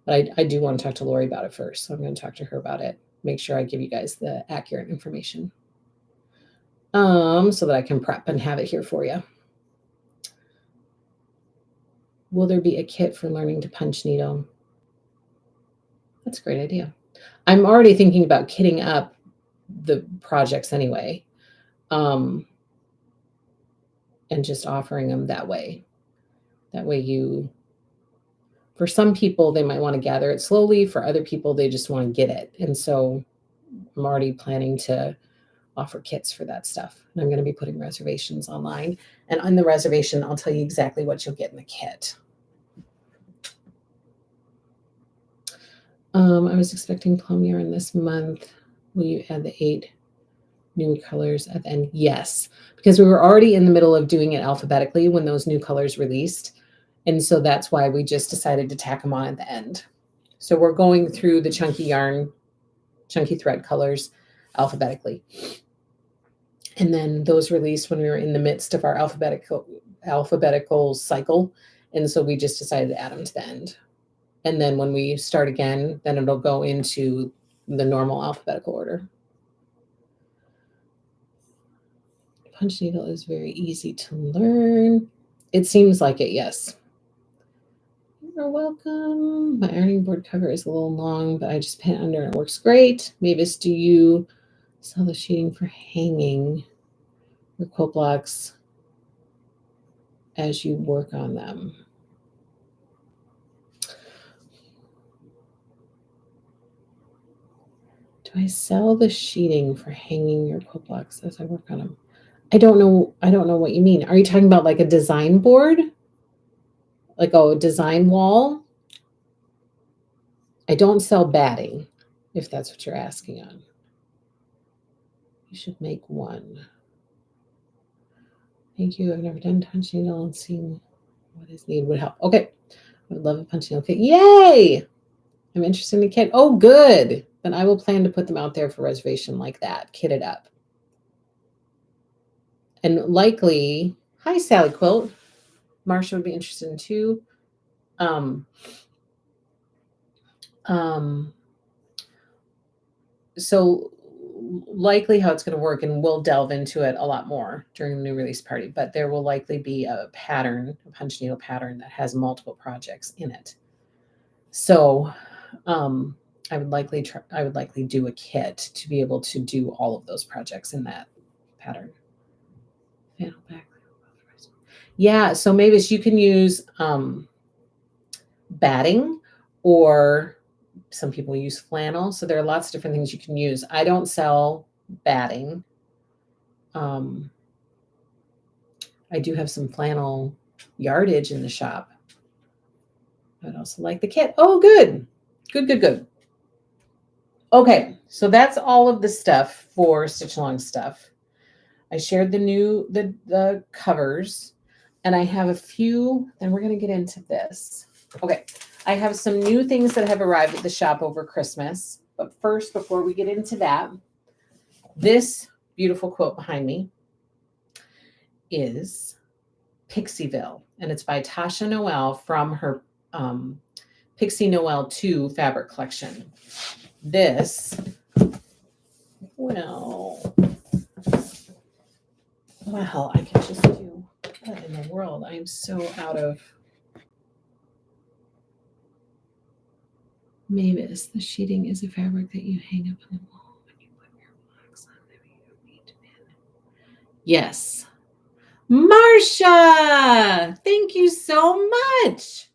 But I do want to talk to Lori about it first. So I'm going to talk to her about it. Make sure I give you guys the accurate information. So that I can prep and have it here for you. Will there be a kit for learning to punch needle? That's a great idea. I'm already thinking about kitting up the projects anyway, and just offering them that way. That way for some people, they might want to gather it slowly. For other people, they just want to get it. And so I'm already planning to offer kits for that stuff. And I'm going to be putting reservations online. And on the reservation, I'll tell you exactly what you'll get in the kit. I was expecting plum yarn this month. Will you add the 8 new colors at the end? Yes, because we were already in the middle of doing it alphabetically when those new colors released. And so that's why we just decided to tack them on at the end. So we're going through the chunky yarn, chunky thread colors alphabetically. And then those released when we were in the midst of our alphabetical cycle. And so we just decided to add them to the end. And then when we start again, then it'll go into the normal alphabetical order. Punch needle is very easy to learn. It seems like it, yes. You're welcome. My ironing board cover is a little long, but I just pin under and it works great. Mavis, do you sell the sheeting for hanging your quilt blocks as you work on them? Do I sell the sheeting for hanging your quilt blocks as I work on them? I don't know what you mean. Are you talking about like a design board? Like a design wall? I don't sell batting, if that's what you're asking on. You should make one. Thank you. I've never done punch needle and seen what is needed would help. Okay. I would love a punch needle kit. Yay! I'm interested in a kit. Oh, good. Then I will plan to put them out there for reservation like that, kitted up. And likely, hi, Sally Quilt. Marsha would be interested in too. So likely how it's going to work, and we'll delve into it a lot more during the new release party, but there will likely be a pattern, a punch needle pattern that has multiple projects in it. So I would likely do a kit to be able to do all of those projects in that pattern. Yeah, so Mavis, you can use batting, or some people use flannel. So there are lots of different things you can use. I don't sell batting. I do have some flannel yardage in the shop. I'd also like the kit. Oh, good. Good. Okay, so that's all of the stuff for Stitch Along stuff. I shared the covers, and I have a few, and we're going to get into this. Okay, I have some new things that have arrived at the shop over Christmas. But first, before we get into that, this beautiful quote behind me is Pixieville, and it's by Tasha Noel from her Pixie Noel 2 fabric collection. This, well, Well, I can just do what in the world? I am so out of Mavis. The sheeting is a fabric that you hang up on the wall when you put your blocks on them. You don't need to pin. Yes. Marcia, thank you so much.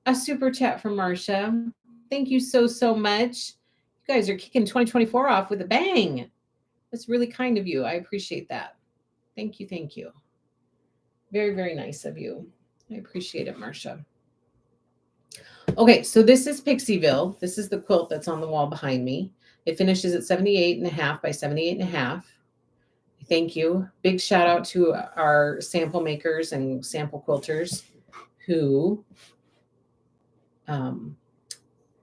A super chat from Marcia. Thank you so, so much. You guys are kicking 2024 off with a bang. That's really kind of you. I appreciate that. Thank you. Thank you. Very, very nice of you. I appreciate it, Marcia. Okay, so this is Pixieville. This is the quilt that's on the wall behind me. It finishes at 78.5 by 78.5. Thank you. Big shout out to our sample makers and sample quilters who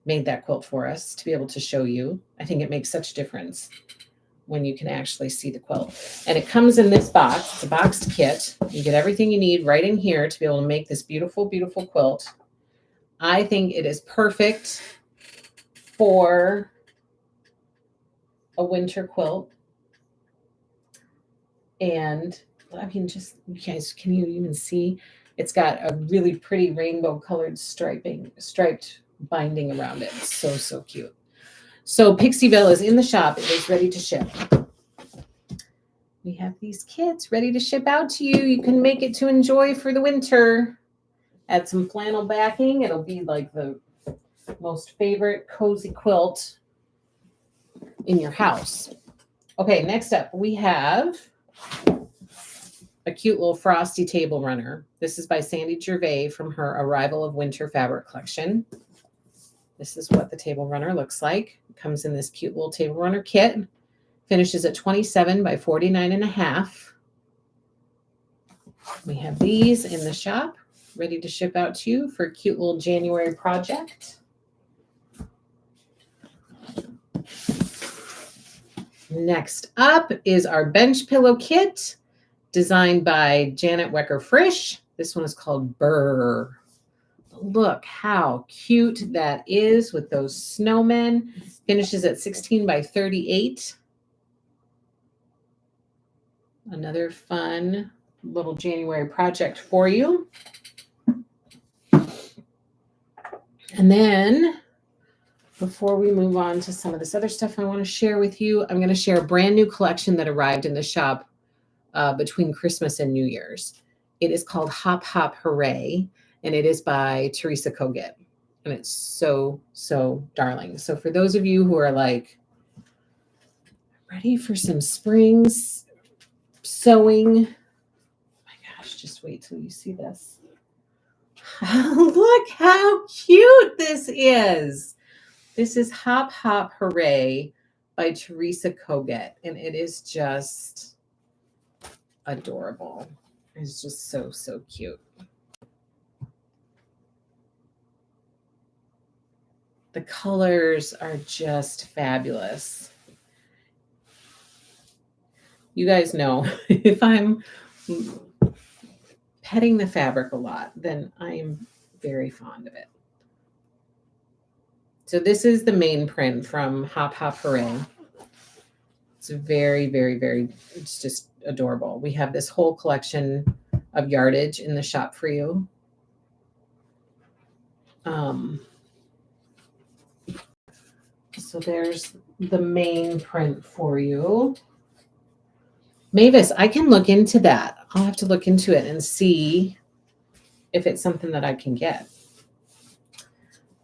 made that quilt for us to be able to show you. I think it makes such a difference when you can actually see the quilt. And it comes in this box. It's a boxed kit. You get everything you need right in here to be able to make this beautiful, beautiful quilt. I think it is perfect for a winter quilt. And I mean, just, you guys, can you even see? It's got a really pretty rainbow colored striped binding around it. It's so, so cute. So Pixieville is in the shop. It is ready to ship. We have these kits ready to ship out to you. You can make it to enjoy for the winter. Add some flannel backing. It'll be like the most favorite cozy quilt in your house. Okay, next up we have a cute little frosty table runner. This is by Sandy Gervais from her Arrival of Winter fabric collection. This is what the table runner looks like. It comes in this cute little table runner kit. Finishes at 27 by 49.5. We have these in the shop, ready to ship out to you for a cute little January project. Next up is our bench pillow kit, designed by Janet Wecker-Frisch. This one is called Burr. Look how cute that is with those snowmen. Finishes at 16 by 38. Another fun little January project for you. And then before we move on to some of this other stuff I want to share with you, I'm going to share a brand new collection that arrived in the shop between Christmas and New Year's. It is called Hop Hop Hooray, and it is by Teresa Koget. And it's so, so darling. So for those of you who are like, ready for some spring sewing, oh my gosh, just wait till you see this. Look how cute this is. This is Hop Hop Hooray by Teresa Koget, and it is just adorable. It's just so, so cute. The colors are just fabulous. You guys know if I'm petting the fabric a lot, then I am very fond of it. So this is the main print from Hop Hop Hooray. It's very, very, very, it's just adorable. We have this whole collection of yardage in the shop for you. So there's the main print for you. Mavis, I can look into that. I'll have to look into it and see if it's something that I can get.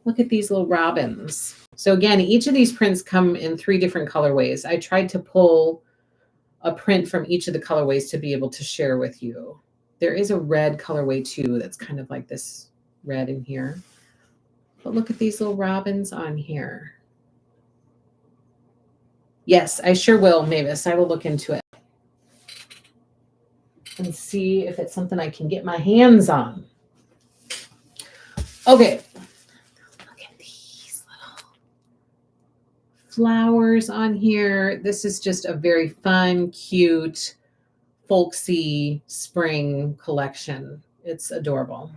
Look at these little robins. So again, each of these prints come in 3 different colorways. I tried to pull a print from each of the colorways to be able to share with you. There is a red colorway too that's kind of like this red in here. But look at these little robins on here. Yes, I sure will, Mavis. I will look into it and see if it's something I can get my hands on. Okay. Look at these little flowers on here. This is just a very fun, cute, folksy spring collection. It's adorable.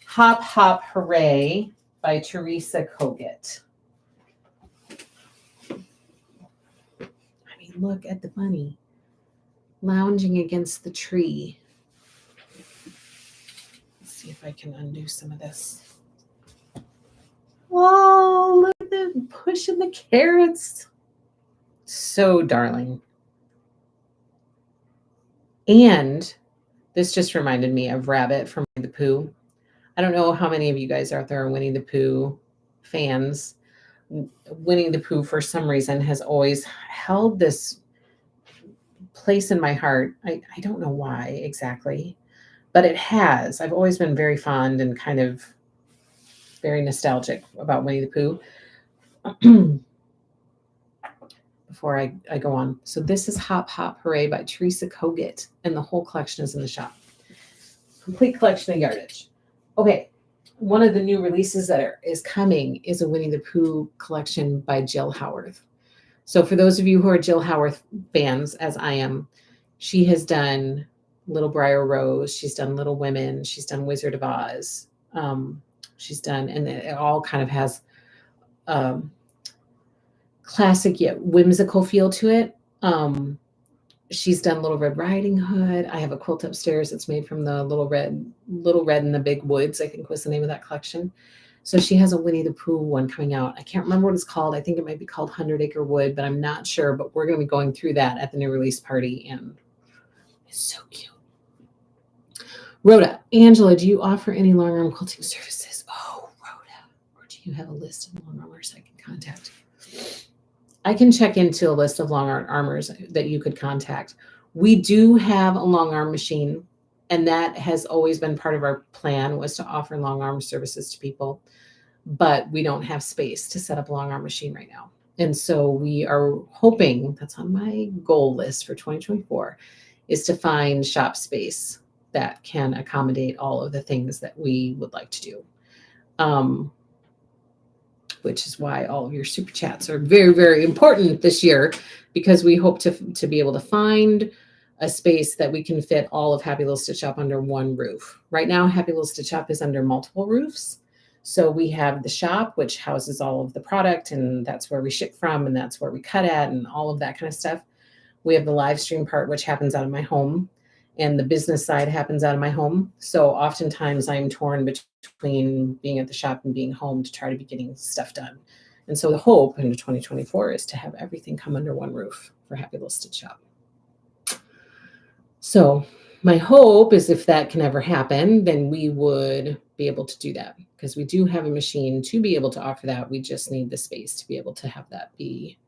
Hop Hop Hooray by Teresa Koget. I mean, look at the bunny. lounging against the tree. Let's see if I can undo some of this. Oh, look at them pushing the carrots. So darling. And this just reminded me of Rabbit from Winnie the Pooh. I don't know how many of you guys out there are Winnie the Pooh fans. Winnie the Pooh, for some reason, has always held this place in my heart. I don't know why exactly, but it has. I've always been very fond and kind of very nostalgic about Winnie the Pooh. Before I go on. So this is Hop Hop Hooray by Teresa Kogut, and the whole collection is in the shop. Complete collection of yardage. Okay, one of the new releases that is coming is a Winnie the Pooh collection by Jill Howarth. So for those of you who are Jill Howarth fans, as I am, she has done Little Briar Rose, she's done Little Women, she's done Wizard of Oz. She's done, and it all kind of has classic yet whimsical feel to it. She's done Little Red Riding Hood. I have a quilt upstairs that's made from the Little Red in the Big Woods, I think was the name of that collection. So she has a Winnie the Pooh one coming out. I can't remember what it's called. I think it might be called 100 Acre Wood, but I'm not sure. But we're going to be going through that at the new release party, and it's so cute. Rhoda, Angela, do you offer any long arm quilting services? Oh, Rhoda, or do you have a list of long armors I can contact? I can check into a list of long arm armors that you could contact. We do have a long arm machine, and that has always been part of our plan, was to offer long arm services to people, but we don't have space to set up a long arm machine right now. And so we are hoping, that's on my goal list for 2024, is to find shop space that can accommodate all of the things that we would like to do. Which is why all of your super chats are very, very important this year, because we hope to be able to find a space that we can fit all of Happy Little Stitch Shop under one roof. Right now, Happy Little Stitch Shop is under multiple roofs. So we have the shop, which houses all of the product, and that's where we ship from, and that's where we cut at, and all of that kind of stuff. We have the live stream part, which happens out of my home, and the business side happens out of my home. So oftentimes I'm torn between being at the shop and being home to try to be getting stuff done. And so the hope into 2024 is to have everything come under one roof for Happy Little Stitch Shop. So my hope is, if that can ever happen, then we would be able to do that, because we do have a machine to be able to offer that. We just need the space to be able to have that be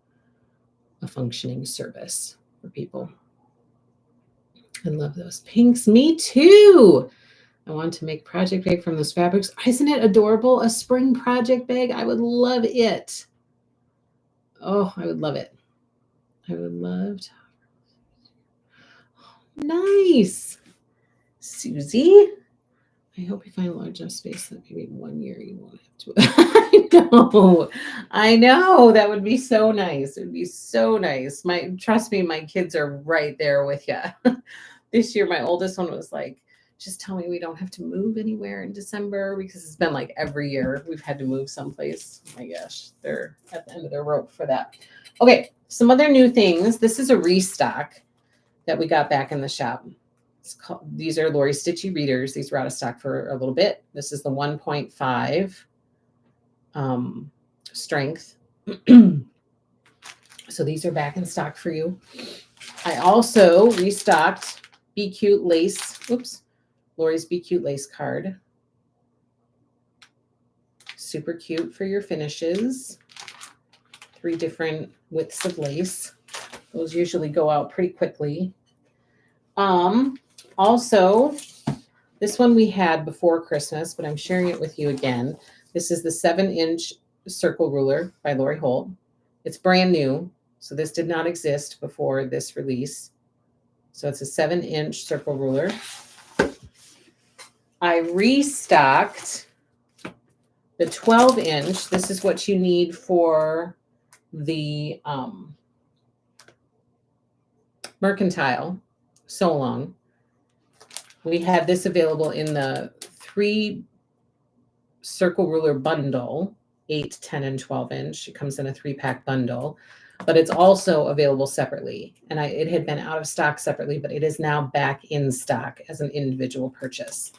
a functioning service for people. I love those pinks. Me too. I want to make a project bag from those fabrics. Isn't it adorable? A spring project bag. I would love it. Oh, I would love it. I would love to. Nice. Susie, I hope you find a large enough space that maybe 1 year you won't have to. I know. That would be so nice. It would be so nice. Trust me, my kids are right there with you. This year, my oldest one was like, just tell me we don't have to move anywhere in December, because it's been like every year we've had to move someplace. Oh my gosh, they're at the end of their rope for that. Okay, some other new things. This is a restock that we got back in the shop. These are Lori Stitchy readers. These were out of stock for a little bit. This is the 1.5 strength. So these are back in stock for you. I also restocked Be Cute lace. Oops. Lori's Be Cute lace card. Super cute for your finishes. 3 different widths of lace. Those usually go out pretty quickly. Also, this one we had before Christmas, but I'm sharing it with you again. This is the 7-inch circle ruler by Lori Holt. It's brand new, so this did not exist before this release. So it's a 7-inch circle ruler. I restocked the 12-inch. This is what you need for the mercantile sew along. We had this available in the 3 circle ruler bundle, 8, 10, and 12 inch. It comes in a 3-pack bundle. but it's also available separately. And it had been out of stock separately, but it is now back in stock as an individual purchase.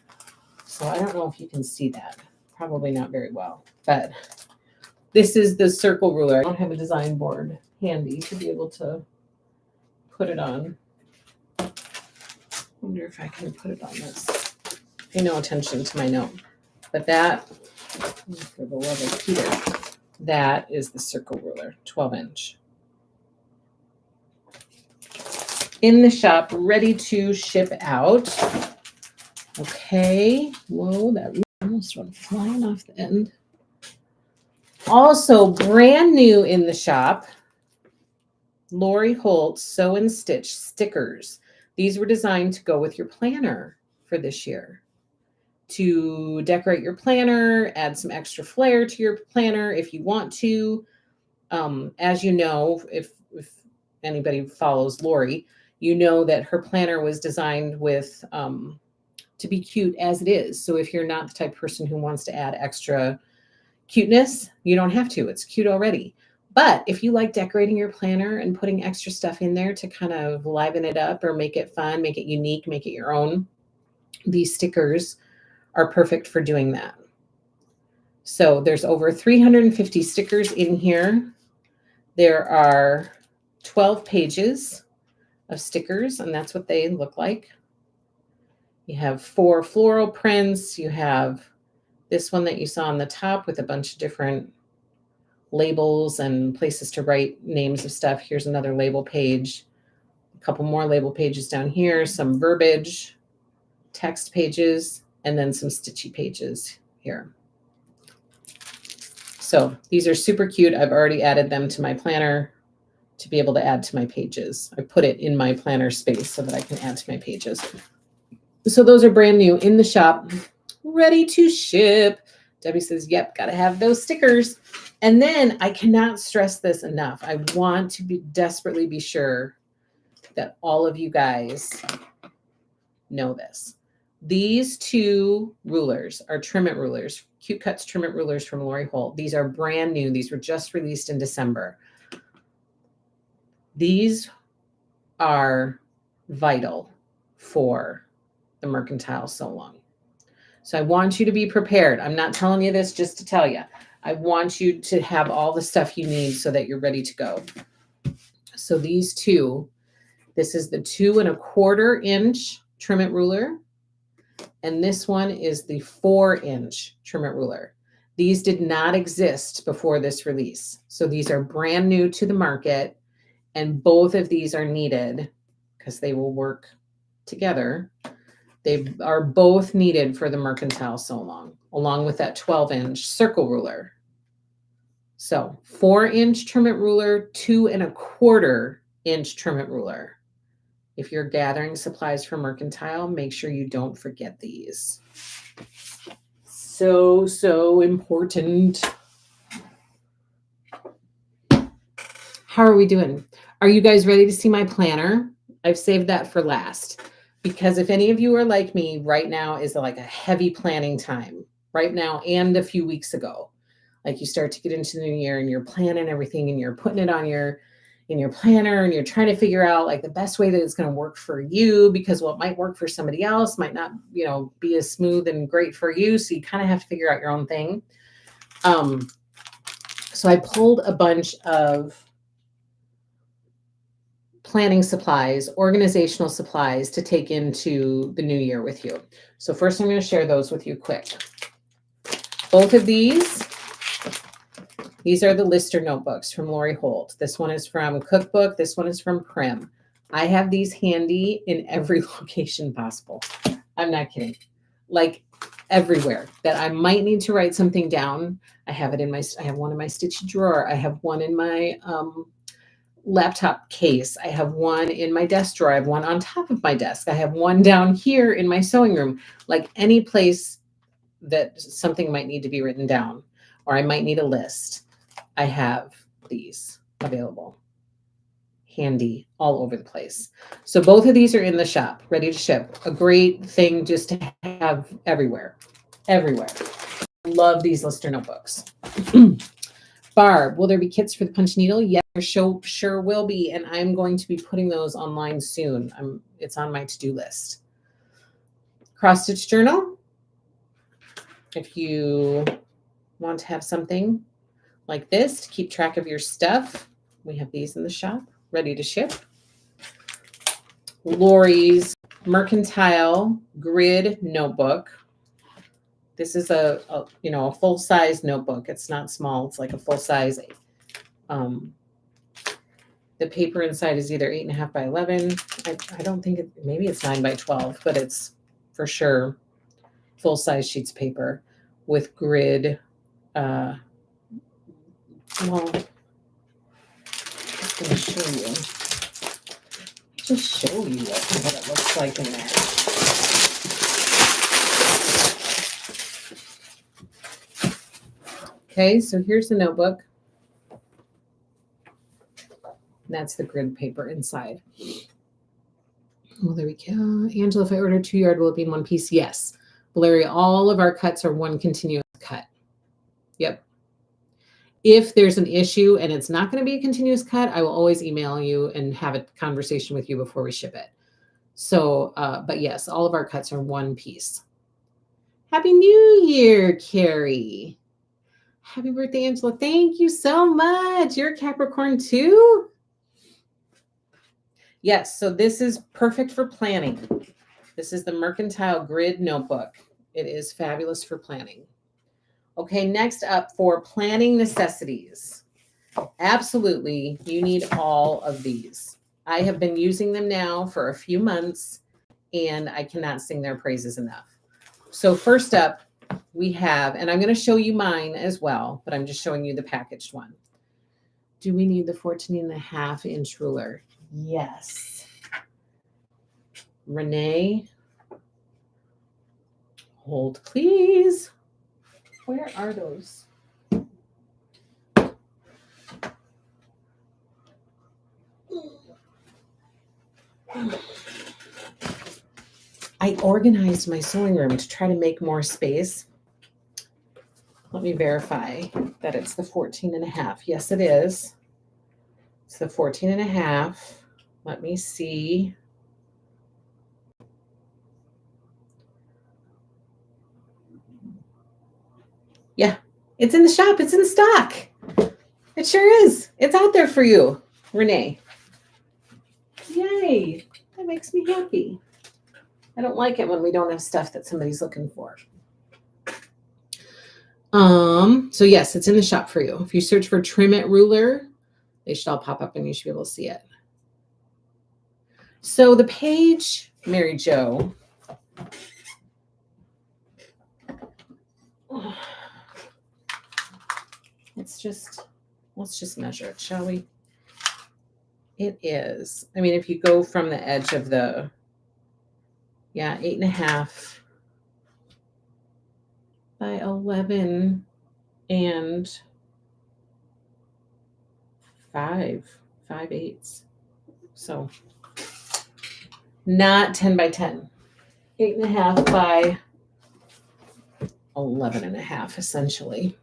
So I don't know if you can see that. Probably not very well, but this is the circle ruler. I don't have a design board handy to be able to put it on. I wonder if I can put it on this. Pay no attention to my note. But that, for the love of Peter, that is the circle ruler, 12-inch. In the shop, ready to ship out. Okay. Whoa, that almost went flying off the end. Also, brand new in the shop, Lori Holt Sew and Stitch stickers. These were designed to go with your planner for this year, to decorate your planner, add some extra flair to your planner if you want to. As you know, if anybody follows Lori, you know that her planner was designed with to be cute as it is. So if you're not the type of person who wants to add extra cuteness, you don't have to. It's cute already. But if you like decorating your planner and putting extra stuff in there to kind of liven it up or make it fun, make it unique, make it your own, these stickers are perfect for doing that. So there's over 350 stickers in here. There are 12 pages of stickers, and that's what they look like. You have 4 floral prints. You have this one that you saw on the top with a bunch of different labels and places to write names of stuff. Here's another label page, a couple more label pages down here, some verbiage, text pages, and then some stitchy pages here. So these are super cute. I've already added them to my planner to be able to add to my pages. I put it in my planner space so that I can add to my pages. So those are brand new in the shop, ready to ship. Debbie says, yep, got to have those stickers. And then I cannot stress this enough. I want to desperately be sure that all of you guys know this. These 2 rulers are Trim-It rulers, Cute Cuts Trim-It rulers from Lori Holt. These are brand new. These were just released in December. These are vital for the mercantile sew along. So I want you to be prepared. I'm not telling you this just to tell you. I want you to have all the stuff you need so that you're ready to go. So these 2, this is the 2 1/4-inch Trim-It ruler. And this one is the 4-inch Trim-It ruler. These did not exist before this release. So these are brand new to the market. And both of these are needed because they will work together. They are both needed for the mercantile sew along with that 12-inch circle ruler. So 4-inch Trim-It ruler, 2 1/4-inch Trim-It ruler. If you're gathering supplies for mercantile, make sure you don't forget these. So important. How are we doing? Are you guys ready to see my planner? I've saved that for last because if any of you are like me, right now is like a heavy planning time right now and a few weeks ago. Like you start to get into the new year and you're planning everything and you're putting it on in your planner and you're trying to figure out like the best way that it's going to work for you because what might work for somebody else might not, be as smooth and great for you. So you kind of have to figure out your own thing. So I pulled a bunch of planning supplies, organizational supplies to take into the new year with you. So first I'm going to share those with you quick. Both of these are the Lister notebooks from Lori Holt. This one is from Cookbook. This one is from Prim. I have these handy in every location possible. I'm not kidding. Like everywhere that I might need to write something down. I have one in my stitchy drawer. I have one in my laptop case. I have one in my desk drawer. I have one on top of my desk. I have one down here in my sewing room. Like any place that something might need to be written down or I might need a list. I have these available handy all over the place. So both of these are in the shop, ready to ship. A great thing just to have everywhere. Love these Lister notebooks. Barb, will there be kits for the punch needle? Yes, there sure will be, and I'm going to be putting those online soon. It's on my to-do list. Cross stitch journal. If you want to have something like this to keep track of your stuff, we have these in the shop ready to ship. Lori's Mercantile Grid Notebook. This is a full-size notebook. It's not small. It's like a full-size. The paper inside is either 8.5 by 11. I don't think maybe it's 9 by 12, but it's for sure full-size sheets of paper with grid. Well, I'm just going to show you. Just show you what it looks like in there. Okay, so here's the notebook. That's the grid paper inside. Well, there we go. Angela, if I order 2 yard, will it be in one piece? Yes. Valeria, all of our cuts are one continuous cut. Yep. If there's an issue and it's not going to be a continuous cut, I will always email you and have a conversation with you before we ship it. So, but yes, all of our cuts are one piece. Happy New Year, Carrie. Happy birthday, Angela. Thank you so much. You're a Capricorn too? Yes, so this is perfect for planning. This is the Mercantile Grid Notebook. It is fabulous for planning. Okay, next up for planning necessities. Absolutely, you need all of these. I have been using them now for a few months, and I cannot sing their praises enough. So first up, we have, and I'm going to show you mine as well, but I'm just showing you the packaged one. Do we need the 14.5-inch ruler? Yes. Renee, hold please. Where are those? I organized my sewing room to try to make more space. Let me verify that it's the 14.5. Yes, it is. It's the 14.5. Let me see. Yeah, it's in the shop. It's in stock. It sure is. It's out there for you, Renee. Yay. That makes me happy. I don't like it when we don't have stuff that somebody's looking for. So yes, it's in the shop for you. If you search for Trim It Ruler, they should all pop up and you should be able to see it. So the page, Mary Jo. Let's just measure it, shall we? It is, I mean, if you go from the edge of the, 8.5 by 11 and 5/8. So not 10 by 10, 8.5 by 11.5, essentially.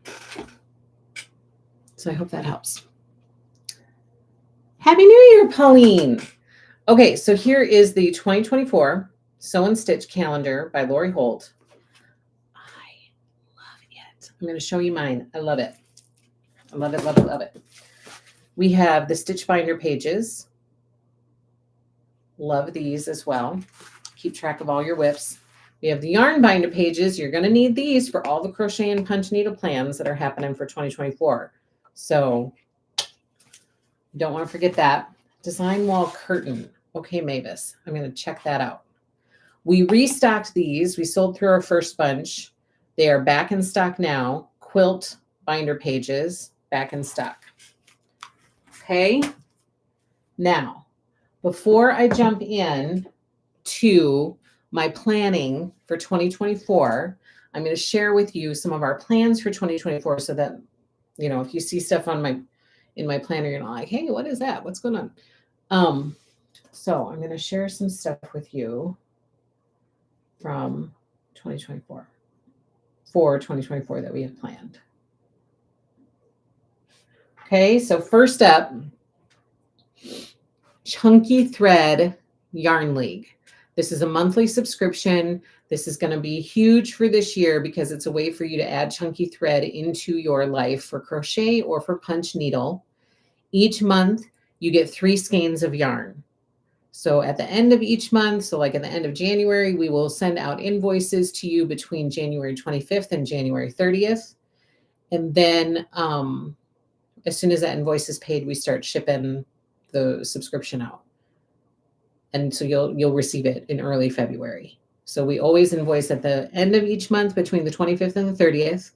So I hope that helps. Happy New Year, Pauline. Okay, so here is the 2024 Sew and Stitch Calendar by Lori Holt. I love it. I'm going to show you mine. I love it. I love it, love it, love it. We have the stitch binder pages. Love these as well. Keep track of all your whips. We have the yarn binder pages. You're going to need these for all the crochet and punch needle plans that are happening for 2024. So don't want to forget that. Design wall curtain. Okay, Mavis, I'm going to check that out. We restocked these. We sold through our first bunch. They are back in stock now. Quilt binder pages, back in stock. Okay. Now, before I jump in to my planning for 2024, I'm going to share with you some of our plans for 2024 so that, if you see stuff in my planner, you're not like, hey, what is that? What's going on? So I'm going to share some stuff with you from 2024 that we have planned. Okay, so first up, Chunky Thread Yarn League. This is a monthly subscription. This is going to be huge for this year because it's a way for you to add chunky thread into your life for crochet or for punch needle. Each month, you get 3 skeins of yarn. So at the end of each month, so like at the end of January, we will send out invoices to you between January 25th and January 30th. And then as soon as that invoice is paid, we start shipping the subscription out. And so you'll receive it in early February. So we always invoice at the end of each month between the 25th and the 30th.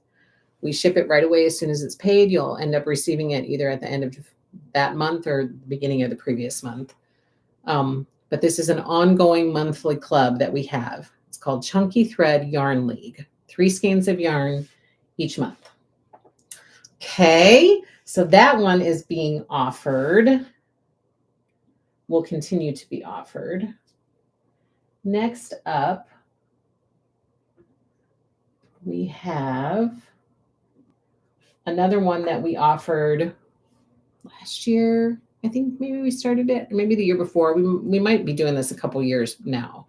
We ship it right away as soon as it's paid. You'll end up receiving it either at the end of that month or the beginning of the previous month. But this is an ongoing monthly club that we have. It's called Chunky Thread Yarn League. 3 skeins of yarn each month. Okay, so that one is being offered. Will continue to be offered. Next up, we have another one that we offered last year. I think maybe we started it, maybe the year before. We might be doing this a couple years now.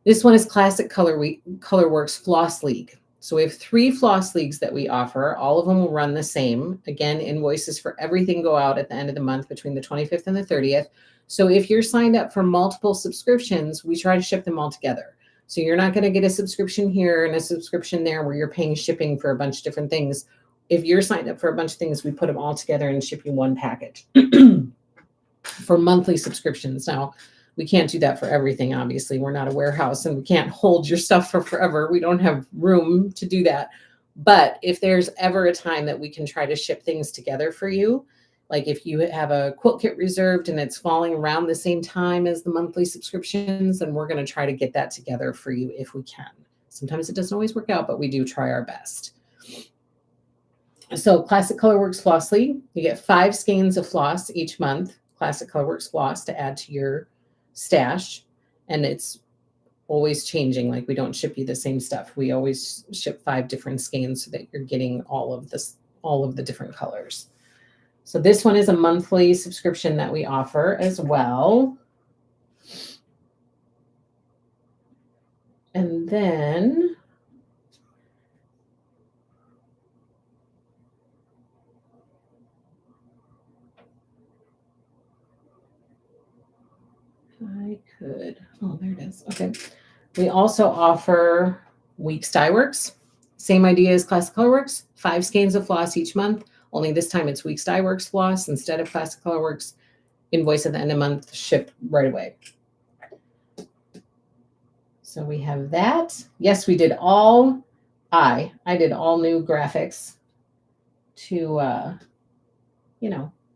This one is Classic Colorworks Floss League. So we have 3 floss leagues that we offer. All of them will run the same. Again, invoices for everything go out at the end of the month between the 25th and the 30th. So if you're signed up for multiple subscriptions, we try to ship them all together. So you're not going to get a subscription here and a subscription there where you're paying shipping for a bunch of different things. If you're signed up for a bunch of things, we put them all together and ship you one package for monthly subscriptions. Now, we can't do that for everything, obviously. We're not a warehouse and we can't hold your stuff for forever. We don't have room to do that. But if there's ever a time that we can try to ship things together for you, like if you have a quilt kit reserved and it's falling around the same time as the monthly subscriptions, then we're going to try to get that together for you if we can. Sometimes it doesn't always work out, but we do try our best. So Classic Colorworks Floss League, you get 5 skeins of floss each month, Classic Colorworks floss to add to your stash. And it's always changing. Like we don't ship you the same stuff. We always ship 5 different skeins so that you're getting all of the different colors. So this one is a monthly subscription that we offer as well. And then oh, there it is. Okay. We also offer Weeks Dye Works. Same idea as Classic Colorworks, 5 skeins of floss each month. Only this time it's Weeks Dye Works floss instead of Classic Colorworks. Invoice at the end of the month, ship right away. So we have that. Yes, we did all, I did all new graphics to,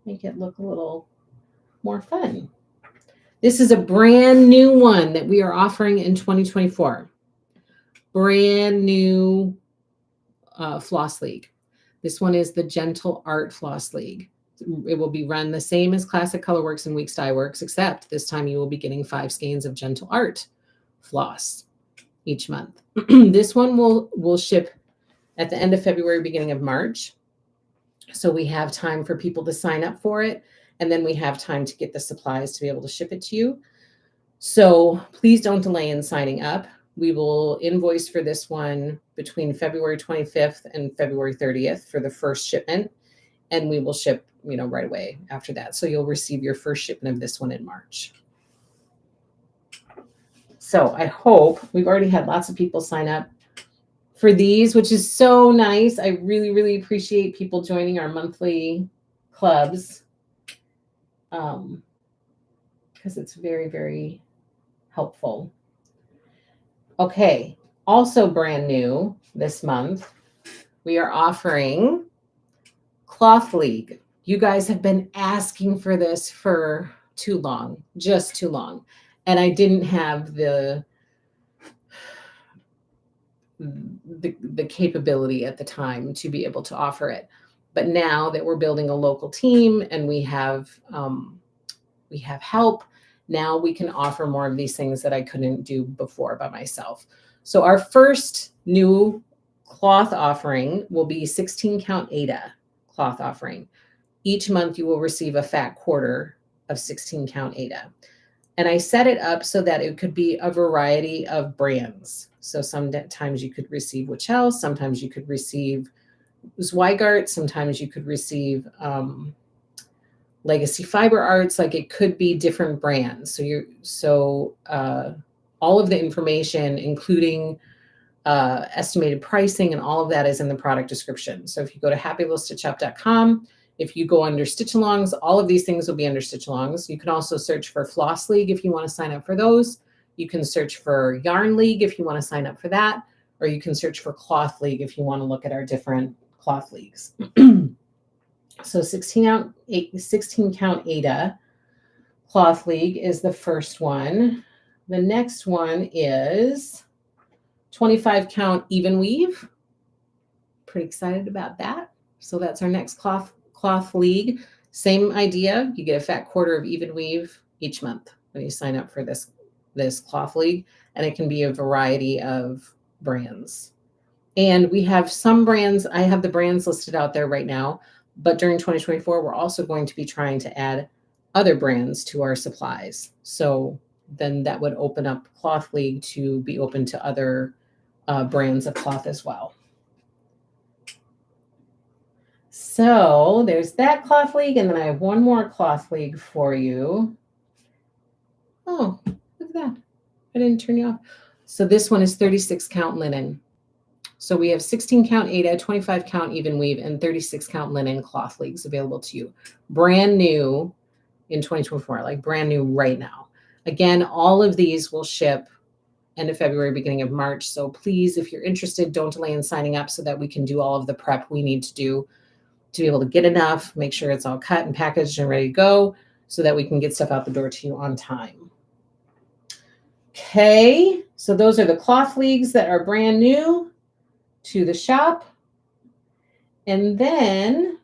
make it look a little more fun. This is a brand new one that we are offering in 2024. Brand new floss league. This one is the Gentle Art Floss League. It will be run the same as Classic Colorworks and Weeks Dye Works, except this time you will be getting 5 skeins of Gentle Art floss each month. This one will ship at the end of February, beginning of March. So we have time for people to sign up for it. And then we have time to get the supplies to be able to ship it to you. So please don't delay in signing up. We will invoice for this one between February 25th and February 30th for the first shipment. And we will ship, right away after that. So you'll receive your first shipment of this one in March. So I hope we've already had lots of people sign up for these, which is so nice. I really, really appreciate people joining our monthly clubs. Because it's very, very helpful. Okay, also brand new this month, we are offering Cloth League. You guys have been asking for this for too long, just too long. And I didn't have the capability at the time to be able to offer it. But now that we're building a local team and we have help, now we can offer more of these things that I couldn't do before by myself. So our first new cloth offering will be 16 count Aida cloth offering. each month you will receive a fat quarter of 16 count Aida. And I set it up so that it could be a variety of brands. So sometimes you could receive Wichell, sometimes you could receive Zweigart, sometimes you could receive Legacy Fiber Arts. Like it could be different brands. So all of the information, including estimated pricing and all of that, is in the product description. So if you go to happylittlestitchup.com, if you go under stitch alongs, all of these things will be under stitch alongs. You can also search for Floss League if you want to sign up for those. You can search for Yarn League if you want to sign up for that, or you can search for Cloth League if you want to look at our different cloth leagues. So 16 count Aida Cloth League is the first one. The next one is 25 count even weave. Pretty excited about that. So that's our next cloth league. Same idea. You get a fat quarter of even weave each month when you sign up for this cloth league, and it can be a variety of brands. And we have some brands. I have the brands listed out there right now, but during 2024, we're also going to be trying to add other brands to our supplies. So then that would open up Cloth League to be open to other brands of cloth as well. So there's that cloth league, and then I have one more cloth league for you. Oh, look at that. I didn't turn you off. So this one is 36 count linen. So we have 16 count Aida, 25 count even weave, and 36 count linen cloth leagues available to you. Brand new in 2024, like brand new right now. Again, all of these will ship end of February, beginning of March. So please, if you're interested, don't delay in signing up so that we can do all of the prep we need to do to be able to get enough, make sure it's all cut and packaged and ready to go so that we can get stuff out the door to you on time. Okay, so those are the cloth leagues that are brand new to the shop. And then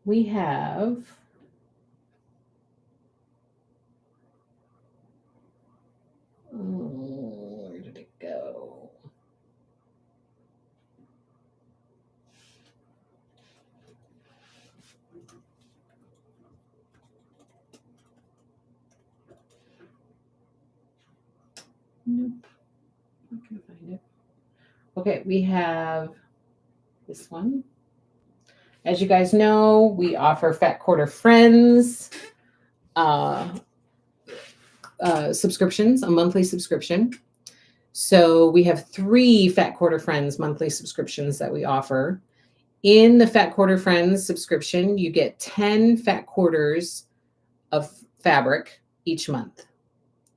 we have where did it go? Nope, I can find it. Okay, we have this one. As you guys know, we offer Fat Quarter Friends subscriptions, a monthly subscription. So we have 3 Fat Quarter Friends monthly subscriptions that we offer. In the Fat Quarter Friends subscription, you get 10 fat quarters of fabric each month.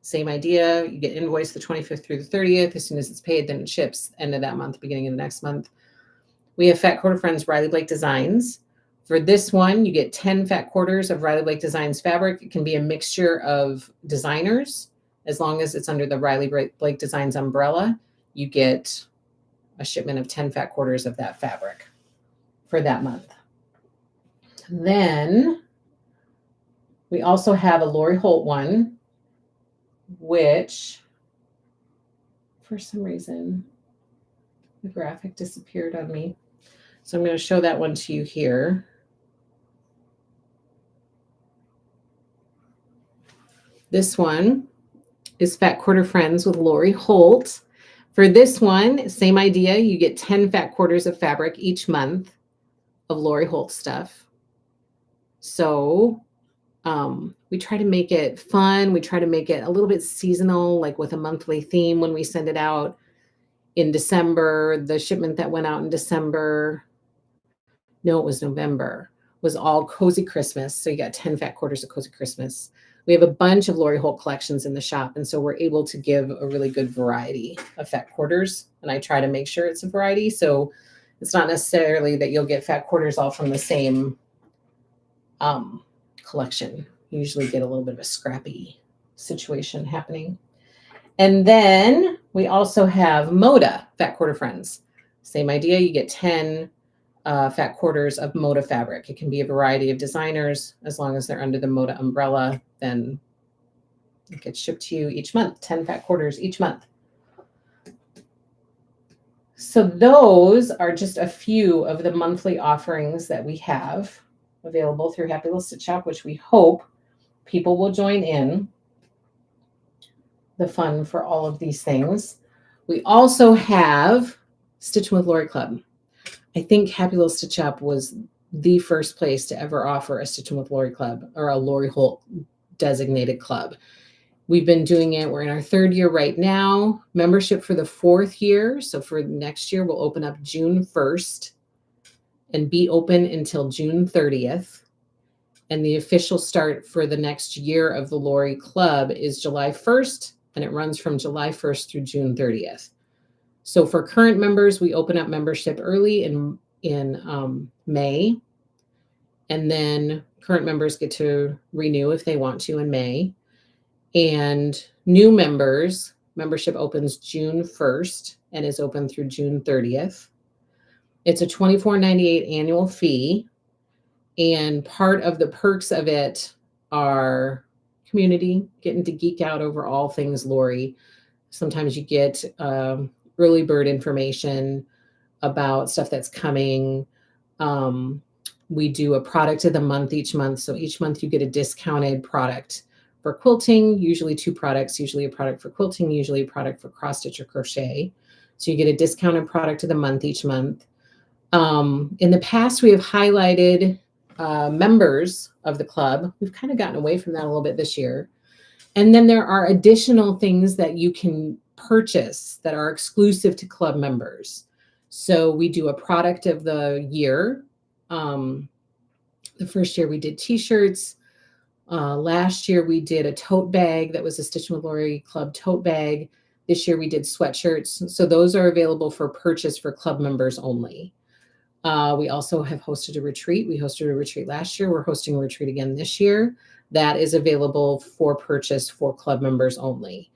Same idea. You get invoiced the 25th through the 30th. As soon as it's paid, then it ships end of that month, beginning of the next month. We have Fat Quarter Friends Riley Blake Designs. For this one, you get 10 fat quarters of Riley Blake Designs fabric. It can be a mixture of designers. As long as it's under the Riley Blake Designs umbrella, you get a shipment of 10 fat quarters of that fabric for that month. Then we also have a Lori Holt one, which for some reason the graphic disappeared on me. So I'm going to show that one to you here. This one is Fat Quarter Friends with Lori Holt. For this one, same idea. You get 10 fat quarters of fabric each month of Lori Holt stuff. So we try to make it fun. We try to make it a little bit seasonal, like with a monthly theme when we send it out in December. The shipment that went out in December, no, it was November, was all Cozy Christmas. So you got 10 fat quarters of Cozy Christmas. We have a bunch of Lori Holt collections in the shop, and so we're able to give a really good variety of fat quarters, and I try to make sure it's a variety. So it's not necessarily that you'll get fat quarters all from the same collection. You usually get a little bit of a scrappy situation happening. And then we also have Moda Fat Quarter Friends. Same idea. You get 10 fat quarters of Moda fabric. It can be a variety of designers. As long as they're under the Moda umbrella, then it gets shipped to you each month, 10 fat quarters each month. So those are just a few of the monthly offerings that we have available through Happy Little Stitch Shop, which we hope people will join in the fun for all of these things. We also have Stitching with Lori Club. I think Happy Little Stitch Shop was the first place to ever offer a Stitching with Lori Club, or a Lori Holt designated club. We've been doing it. We're in our 3rd year right now. Membership for the 4th year. So for next year, we'll open up June 1st and be open until June 30th. And the official start for the next year of the Lori Club is July 1st, and it runs from July 1st through June 30th. So for current members, we open up membership early in May, and then current members get to renew if they want to in May. And new members, membership opens June 1st and is open through June 30th. It's a $24.98 annual fee. And part of the perks of it are community, getting to geek out over all things Lori. Sometimes you get early bird information about stuff that's coming. We do a product of the month each month. So each month you get a discounted product for quilting, usually 2 products, usually a product for quilting, usually a product for cross stitch or crochet. So you get a discounted product of the month each month. In the past, we have highlighted members of the club. We've kind of gotten away from that a little bit this year. And then there are additional things that you can purchase that are exclusive to club members. So we do a product of the year. The first year we did t-shirts. Last year we did a tote bag that was a Stitching with Lori Club tote bag. This year we did sweatshirts. So those are available for purchase for club members only. We also have hosted a retreat. We hosted a retreat last year. We're hosting a retreat again this year. That is available for purchase for club members only.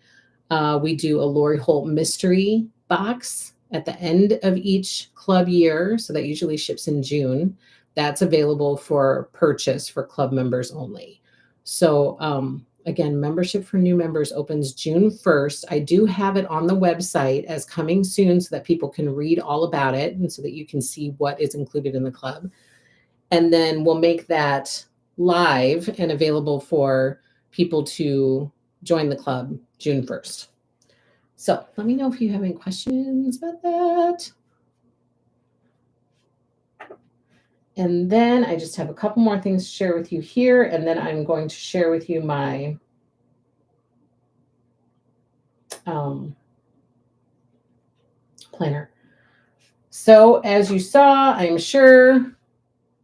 We do a Lori Holt mystery box at the end of each club year. So that usually ships in June. That's available for purchase for club members only. So again, membership for new members opens June 1st. I do have it on the website as coming soon so that people can read all about it and so that you can see what is included in the club. And then we'll make that live and available for people to join the club June 1st. So let me know if you have any questions about that. And then I just have a couple more things to share with you here, and then I'm going to share with you my planner. So as you saw, I'm sure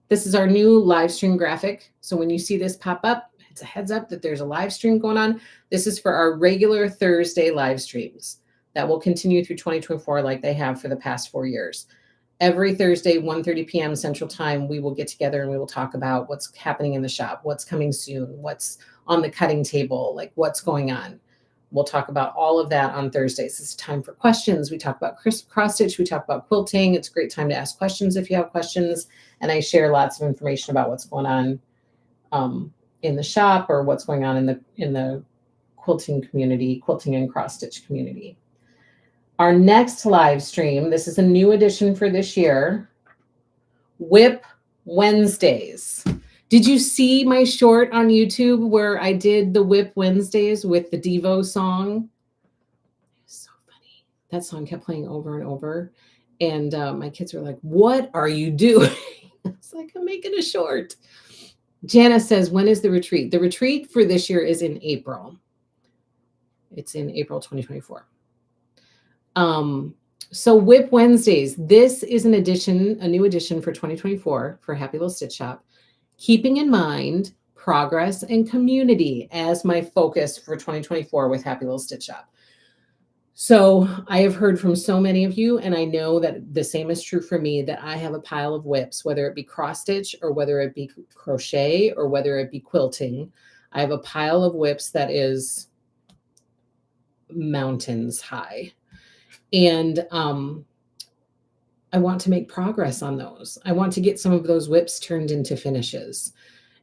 this is our new live stream graphic. So when you see this pop up, it's a heads up that there's a live stream going on. This is for our regular Thursday live streams that will continue through 2024 like they have for the past 4 years. Every Thursday, 1:30 p.m. Central Time, we will get together and we will talk about what's happening in the shop, what's coming soon, what's on the cutting table, like what's going on. We'll talk about all of that on Thursdays. It's time for questions. We talk about cross stitch. We talk about quilting. It's a great time to ask questions if you have questions. And I share lots of information about what's going on in the shop or what's going on in the quilting community, quilting and cross stitch community. Our next live stream, this is a new addition for this year, Whip Wednesdays. Did you see my short on YouTube where I did the Whip Wednesdays with the Devo song? So funny. That song kept playing over and over. And my kids were like, what are you doing? It's like, I'm making a short. Jana says, when is the retreat? The retreat for this year is in April. It's in April 2024. So Whip Wednesdays, this is a new addition for 2024 for Happy Little Stitch Shop, keeping in mind progress and community as my focus for 2024 with Happy Little Stitch Shop. So I have heard from so many of you, and I know that the same is true for me, that I have a pile of whips, whether it be cross stitch or whether it be crochet or whether it be quilting. I have a pile of whips that is mountains high. And I want to make progress on those. I want to get some of those whips turned into finishes.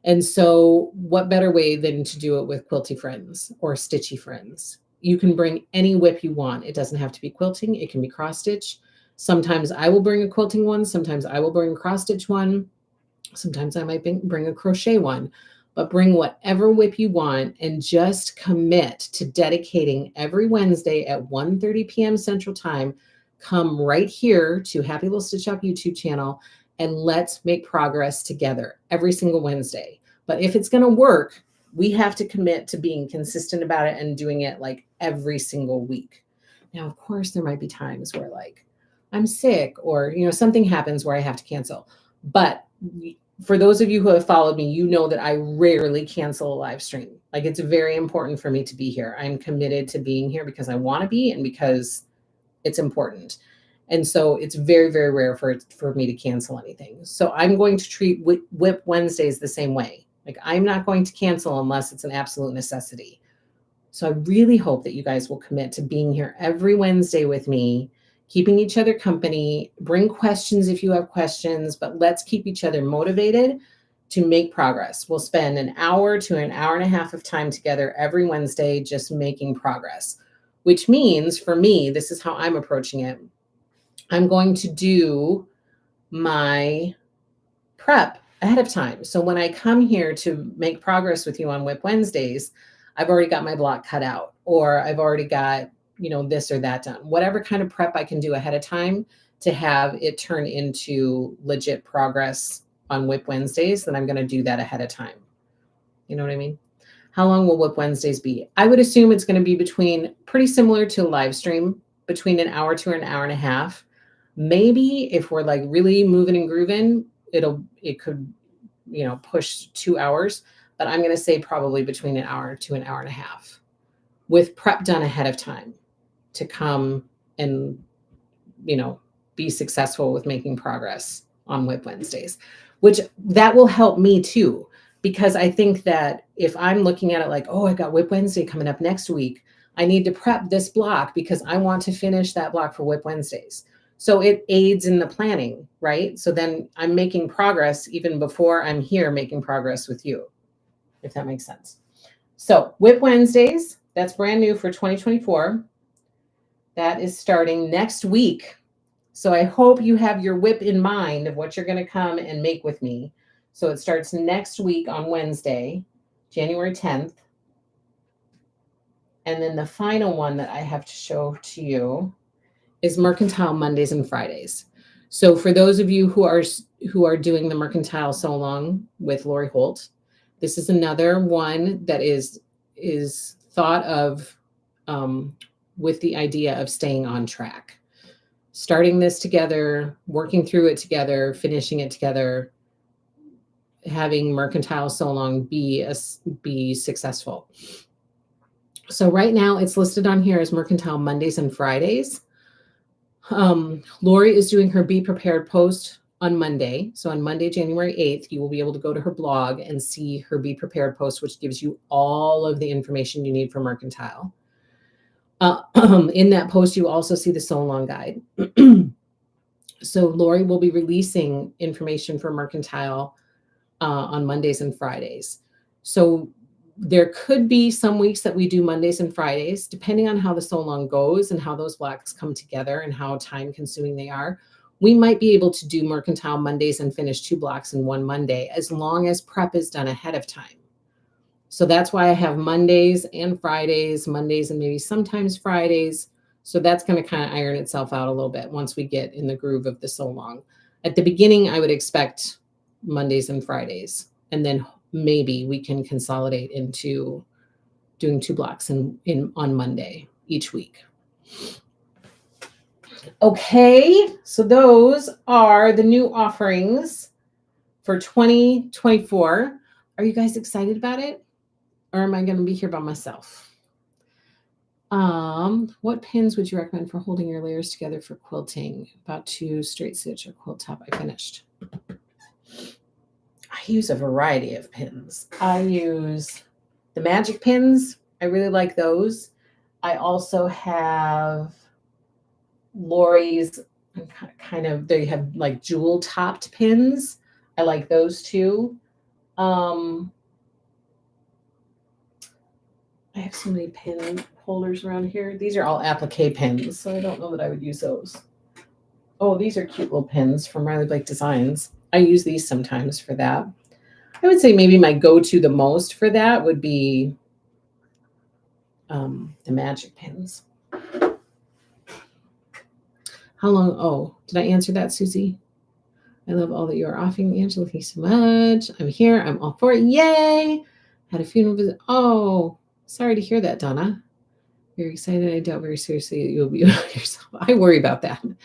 And so what better way than to do it with quilty friends or stitchy friends? You can bring any whip you want. It doesn't have to be quilting. It can be cross stitch. Sometimes I will bring a quilting one. Sometimes I will bring a cross stitch one. Sometimes I might bring a crochet one, but bring whatever whip you want and just commit to dedicating every Wednesday at 1:30 p.m. Central Time. Come right here to Happy Little Stitch Shop YouTube channel and let's make progress together every single Wednesday. But if it's going to work, we have to commit to being consistent about it and doing it like every single week. Now, of course, there might be times where like I'm sick or, something happens where I have to cancel. But for those of you who have followed me, you know that I rarely cancel a live stream. Like it's very important for me to be here. I'm committed to being here because I want to be and because it's important. And so it's very, very rare for me to cancel anything. So I'm going to treat Whip Wednesdays the same way. Like I'm not going to cancel unless it's an absolute necessity. So I really hope that you guys will commit to being here every Wednesday with me, keeping each other company. Bring questions if you have questions, but let's keep each other motivated to make progress. We'll spend an hour to an hour and a half of time together every Wednesday just making progress, which means for me, this is how I'm approaching it. I'm going to do my prep ahead of time. So when I come here to make progress with you on Whip Wednesdays, I've already got my block cut out, or I've already got, this or that done. Whatever kind of prep I can do ahead of time to have it turn into legit progress on Whip Wednesdays, then I'm going to do that ahead of time. You know what I mean? How long will Whip Wednesdays be? I would assume it's going to be pretty similar to a live stream, between an hour to an hour and a half. Maybe if we're like really moving and grooving, it could, push 2 hours, but I'm going to say probably between an hour to an hour and a half with prep done ahead of time to come and, be successful with making progress on Whip Wednesdays, which that will help me too. Because I think that if I'm looking at it like, oh, I got Whip Wednesday coming up next week, I need to prep this block because I want to finish that block for Whip Wednesdays. So it aids in the planning, right? So then I'm making progress even before I'm here making progress with you, if that makes sense. So Whip Wednesdays, that's brand new for 2024. That is starting next week. So I hope you have your whip in mind of what you're going to come and make with me. So it starts next week on Wednesday, January 10th. And then the final one that I have to show to you is Mercantile Mondays and Fridays. So for those of you who are doing the Mercantile Sew Along with Lori Holt, this is another one that is thought of with the idea of staying on track. Starting this together, working through it together, finishing it together, having Mercantile Sew Along be successful. So right now it's listed on here as Mercantile Mondays and Fridays. Lori is doing her Be Prepared post on Monday. So on Monday, January 8th, you will be able to go to her blog and see her Be Prepared post, which gives you all of the information you need for Mercantile. In that post, you also see the Sew Along guide. So Lori will be releasing information for Mercantile on Mondays and Fridays. So there could be some weeks that we do Mondays and Fridays, depending on how the Sew Along goes and how those blocks come together and how time consuming they are. We might be able to do Mercantile Mondays and finish 2 blocks in one Monday, as long as prep is done ahead of time. So that's why I have Mondays and Fridays, Mondays and maybe sometimes Fridays. So that's going to kind of iron itself out a little bit once we get in the groove of the Sew Along. At the beginning, I would expect Mondays and Fridays, and then maybe we can consolidate into doing 2 blocks on Monday each week. Okay, so those are the new offerings for 2024. Are you guys excited about it? Or am I going to be here by myself? What pins would you recommend for holding your layers together for quilting? About 2 straight stitch or quilt top I finished. I use a variety of pins. I use the magic pins. I really like those. I also have Lori's they have like jewel topped pins. I like those too. I have so many pin holders around here. These are all applique pins, so I don't know that I would use those. Oh, these are cute little pins from Riley Blake Designs. I use these sometimes for that. I would say maybe my go-to the most for that would be the magic pins. How long? Oh, did I answer that, Susie? I love all that you're offering, Angela. Thank you so much. I'm here. I'm all for it. Yay! Had a funeral visit. Oh, sorry to hear that, Donna. Very excited. I doubt very seriously you'll be yourself. I worry about that. I'm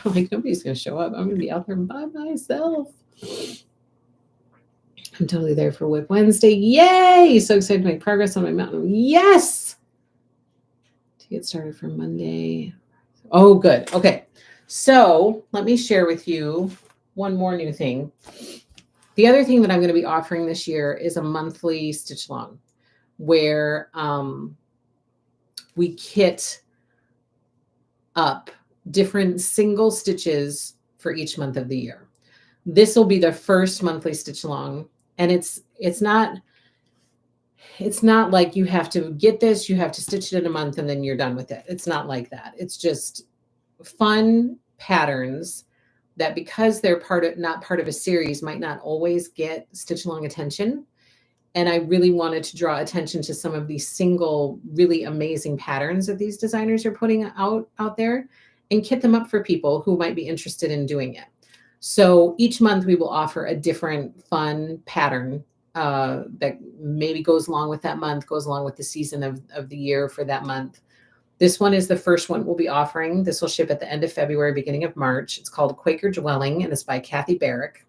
like, nobody's going to show up. I'm going to be out there by myself. I'm totally there for Whip Wednesday. Yay! So excited to make progress on my mountain. Yes! To get started for Monday. Oh, good. Okay. So let me share with you one more new thing. The other thing that I'm going to be offering this year is a monthly stitch along where we kit up different single stitches for each month of the year. This will be the first monthly stitch along, and it's not like you have to get this, you have to stitch it in a month and then you're done with it. It's not like that. It's just fun patterns that, because they're not part of a series, might not always get stitch along attention. And I really wanted to draw attention to some of these single, really amazing patterns that these designers are putting out there and kit them up for people who might be interested in doing it. So each month we will offer a different fun pattern that maybe goes along with that month, goes along with the season of the year for that month. This one is the first one we'll be offering. This will ship at the end of February, beginning of March. It's called Quaker Dwelling, and it's by Kathy Barrick.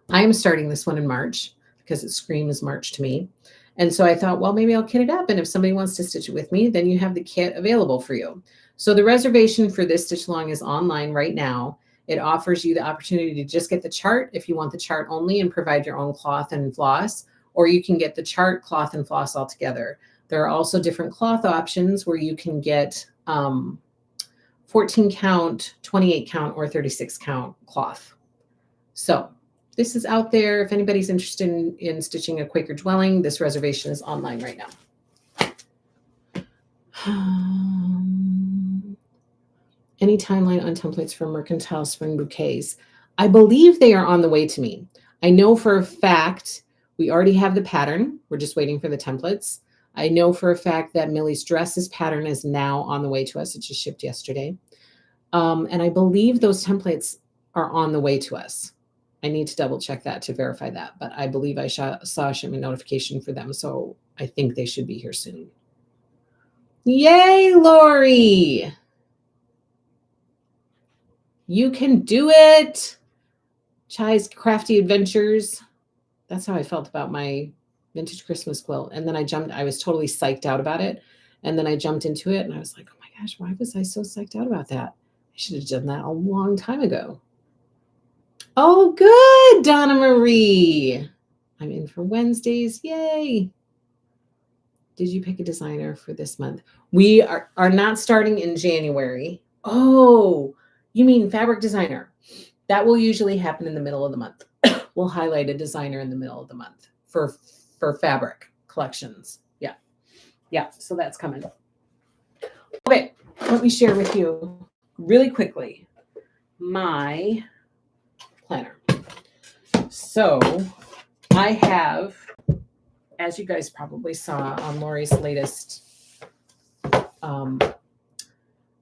I am starting this one in March because it screams March to me. And so I thought, well, maybe I'll kit it up. And if somebody wants to stitch it with me, then you have the kit available for you. So the reservation for this stitch along is online right now. It offers you the opportunity to just get the chart if you want the chart only and provide your own cloth and floss, or you can get the chart, cloth, and floss all together. There are also different cloth options where you can get 14 count, 28 count, or 36 count cloth. So this is out there. If anybody's interested in stitching a Quaker Dwelling, this reservation is online right now. Any timeline on templates for mercantile spring bouquets? I believe they are on the way to me. I know for a fact we already have the pattern. We're just waiting for the templates. I know for a fact that Millie's dresses pattern is now on the way to us. It just shipped yesterday. And I believe those templates are on the way to us. I need to double check that to verify that, but I believe I saw a shipment notification for them, so I think they should be here soon. Yay, Lori! You can do it! Chai's Crafty Adventures. That's how I felt about my vintage Christmas quilt. And then I was totally psyched out about it. And then I jumped into it and I was like, oh my gosh, why was I so psyched out about that? I should have done that a long time ago. Oh, good, Donna Marie. I'm in for Wednesdays. Yay. Did you pick a designer for this month? We are not starting in January. Oh, you mean fabric designer. That will usually happen in the middle of the month. We'll highlight a designer in the middle of the month for fabric collections. Yeah. Yeah. So that's coming. Okay. Let me share with you really quickly my planner. So I have, as you guys probably saw on Lori's latest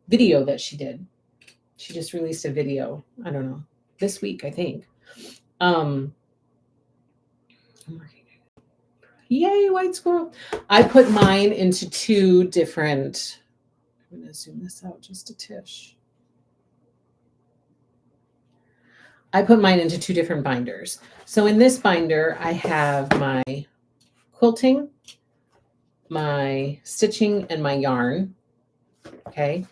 video that she did. She just released a video, I don't know, this week, I think. Yay, white squirrel. I put mine into two different, I'm going to zoom this out just a tish. I put mine into two different binders. So in this binder, I have my quilting, my stitching, and my yarn. Okay.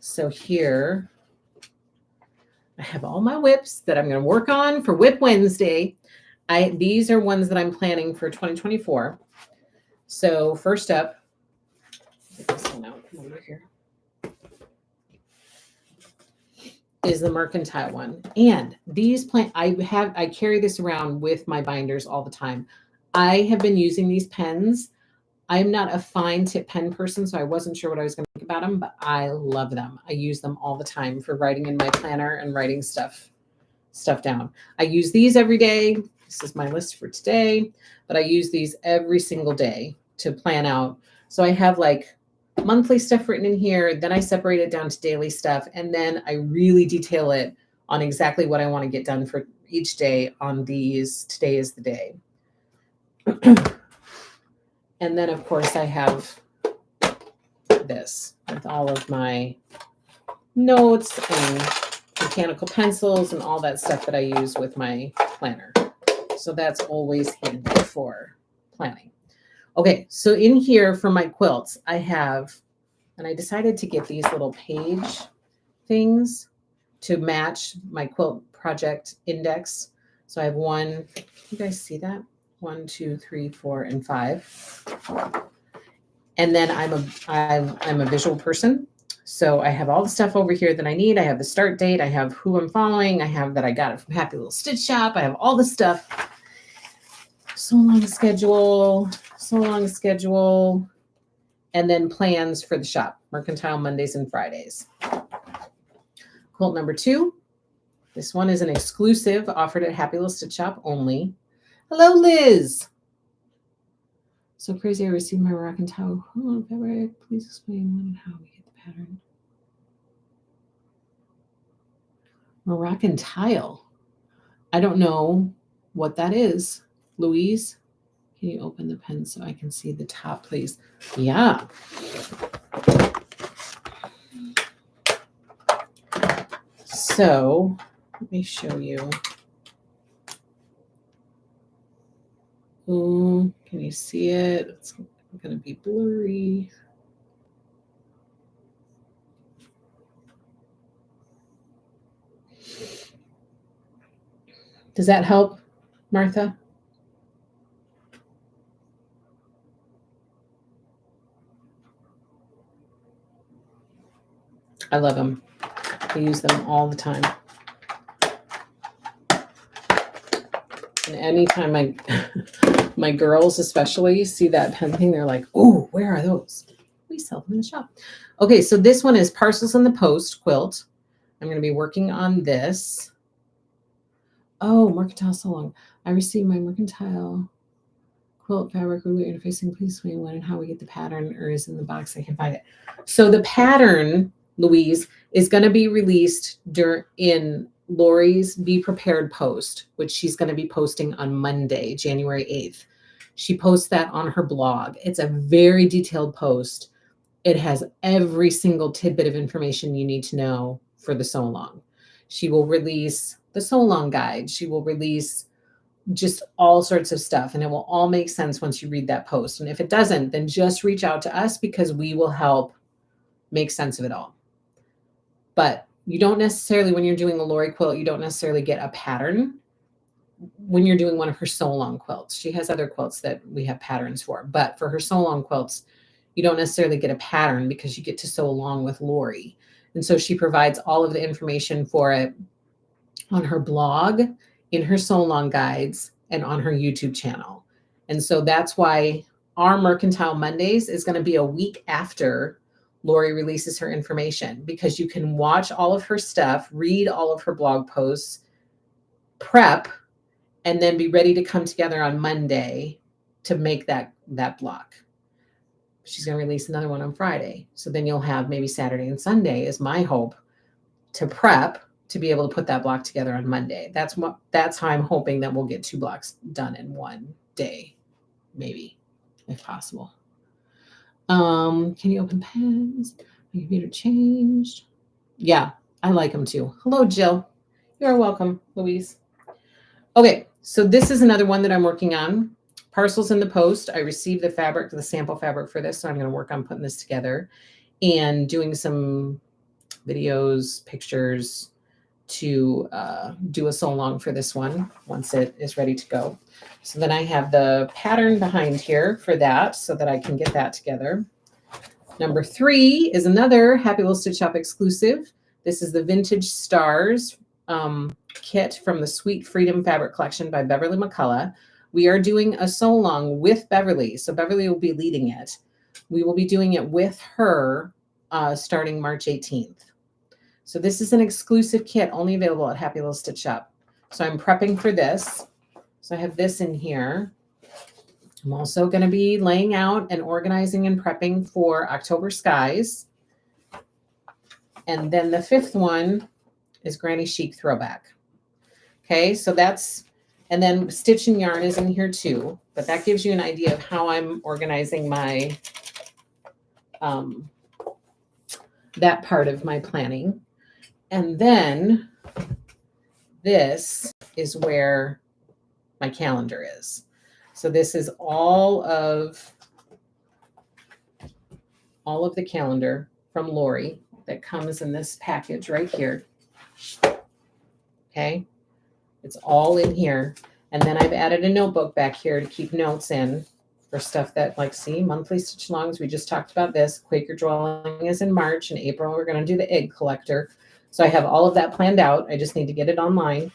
So here I have all my whips that I'm going to work on for Whip Wednesday. These are ones that I'm planning for 2024. So first up, get this one out from over here, is the mercantile one. And these I carry this around with my binders all the time. I have been using these pens I'm not a fine tip pen person, so I wasn't sure what I was going to think about them, but I love them. I use them all the time for writing in my planner and writing stuff down. I use these every day. This is my list for today, but I use these every single day to plan out. So I have like monthly stuff written in here, then I separate it down to daily stuff, and then I really detail it on exactly what I want to get done for each day on these. Today is the day. And then, of course, I have this with all of my notes and mechanical pencils and all that stuff that I use with my planner. So that's always handy for planning. Okay, so in here for my quilts, I have, and I decided to get these little page things to match my quilt project index. So I have one, you guys see that? 1, 2, 3, 4, and 5. And then I'm a visual person. So I have all the stuff over here that I need. I have the start date. I have who I'm following. I have that I got it from Happy Little Stitch Shop. I have all the stuff. So long schedule. And then plans for the shop. Mercantile Mondays and Fridays. Quilt number 2. This one is an exclusive offered at Happy Little Stitch Shop only. Hello, Liz. So crazy, I received my Moroccan tile. Hold on, fabric. Please explain when and how we get the pattern. Moroccan tile. I don't know what that is. Louise, can you open the pen so I can see the top, please? Yeah. So let me show you. Ooh, can you see it? It's going to be blurry. Does that help, Martha? I love them. I use them all the time. And anytime my girls especially see that pen thing, they're like, oh, where are those? We sell them in the shop. Okay, so this one is Parcels in the Post quilt. I'm going to be working on this. Oh, Mercantile so long. I received my Mercantile quilt fabric ruler interfacing. Please explain when and how we get the pattern, or is in the box I can find it. So the pattern, Louise, is going to be released in Lori's Be Prepared post, which she's going to be posting on Monday, January 8th. She posts that on her blog. It's a very detailed post. It has every single tidbit of information you need to know for the sew along. She will release the sew along guide. She will release just all sorts of stuff, and it will all make sense once you read that post. And if it doesn't, then just reach out to us because we will help make sense of it all. But you don't necessarily, when you're doing a Lori quilt, you don't necessarily get a pattern when you're doing one of her sew along quilts. She has other quilts that we have patterns for, but for her sew along quilts, you don't necessarily get a pattern because you get to sew along with Lori. And so she provides all of the information for it on her blog, in her sew along guides, and on her YouTube channel. And so that's why our Mercantile Mondays is going to be a week after Lori releases her information, because you can watch all of her stuff, read all of her blog posts, prep, and then be ready to come together on Monday to make that block. She's going to release another one on Friday. So then you'll have maybe Saturday and Sunday is my hope to prep to be able to put that block together on Monday. That's how I'm hoping that we'll get 2 blocks done in one day, maybe, if possible. Can you open pens? My computer changed. Yeah, I like them too. Hello, Jill. You're welcome, Louise. Okay, so this is another one that I'm working on. Parcels in the Post. I received the sample fabric for this, so I'm going to work on putting this together and doing some videos, pictures to do a sew along for this one once it is ready to go. So then I have the pattern behind here for that so that I can get that together. Number 3 is another Happy Little Stitch Shop exclusive. This is the Vintage Stars kit from the Sweet Freedom Fabric Collection by Beverly McCullough. We are doing a sew along with Beverly. So Beverly will be leading it. We will be doing it with her starting March 18th. So this is an exclusive kit only available at Happy Little Stitch Shop. So I'm prepping for this. So I have this in here. I'm also going to be laying out and organizing and prepping for October Skies. And then the fifth one is Granny Chic Throwback. Okay, so that's, and then Stitch and Yarn is in here too, but that gives you an idea of how I'm organizing my, that part of my planning. And then this is where my calendar is. So this is all of the calendar from Lori that comes in this package right here. Okay, it's all in here. And then I've added a notebook back here to keep notes in for stuff that, like, see, monthly stitch alongs. We just talked about this. Quaker Dwelling is in March. In April, we're going to do the egg collector. So I have all of that planned out. I just need to get it online.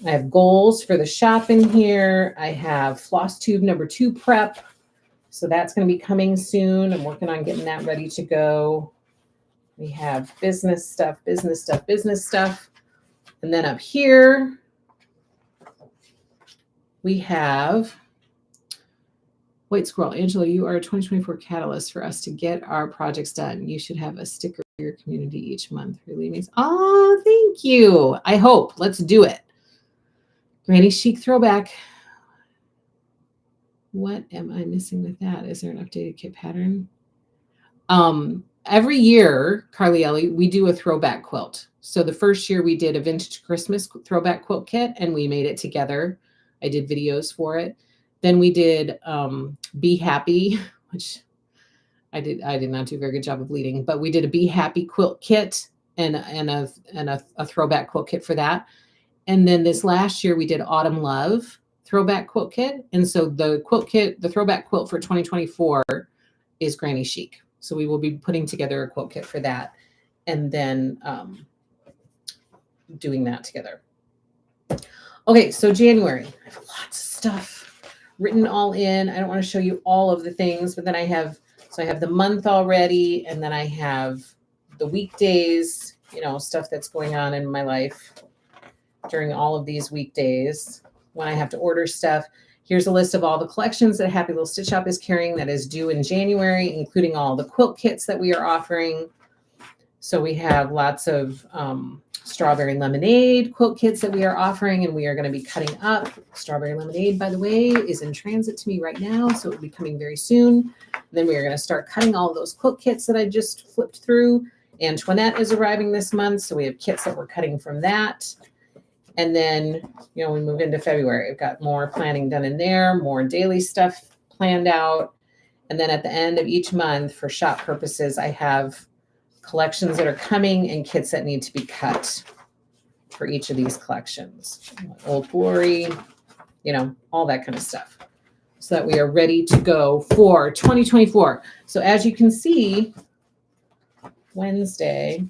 I have goals for the shop in here. I have floss tube number 2 prep. So that's going to be coming soon. I'm working on getting that ready to go. We have business stuff. And then up here, we have White Squirrel. Angela, you are a 2024 catalyst for us to get our projects done. You should have a sticker for your community each month. Really means, oh, thank you. I hope. Let's do it. Granny Chic Throwback. What am I missing with that? Is there an updated kit pattern? Every year, Carly Ellie, we do a throwback quilt. So the first year we did a vintage Christmas throwback quilt kit and we made it together. I did videos for it. Then we did Be Happy, which I did not do a very good job of leading, but we did a Be Happy quilt kit and a throwback quilt kit for that. And then this last year we did Autumn Love throwback quilt kit. And so the quilt kit, the throwback quilt for 2024 is Granny Chic. So we will be putting together a quilt kit for that and then doing that together. Okay, so January, I have lots of stuff written all in. I don't want to show you all of the things, but then I have the month already, and then I have the weekdays, you know, stuff that's going on in my life during all of these weekdays when I have to order stuff. Here's a list of all the collections that Happy Little Stitch Shop is carrying that is due in January, including all the quilt kits that we are offering. So we have lots of strawberry lemonade quilt kits that we are offering, and we are going to be cutting up. Strawberry lemonade, by the way, is in transit to me right now, so it will be coming very soon. And then we are going to start cutting all of those quilt kits that I just flipped through. Antoinette is arriving this month, so we have kits that we're cutting from that. And then, you know, we move into February. I've got more planning done in there, more daily stuff planned out. And then at the end of each month, for shop purposes, I have collections that are coming and kits that need to be cut for each of these collections. Old Glory, you know, all that kind of stuff, so that we are ready to go for 2024. So as you can see, Wednesday,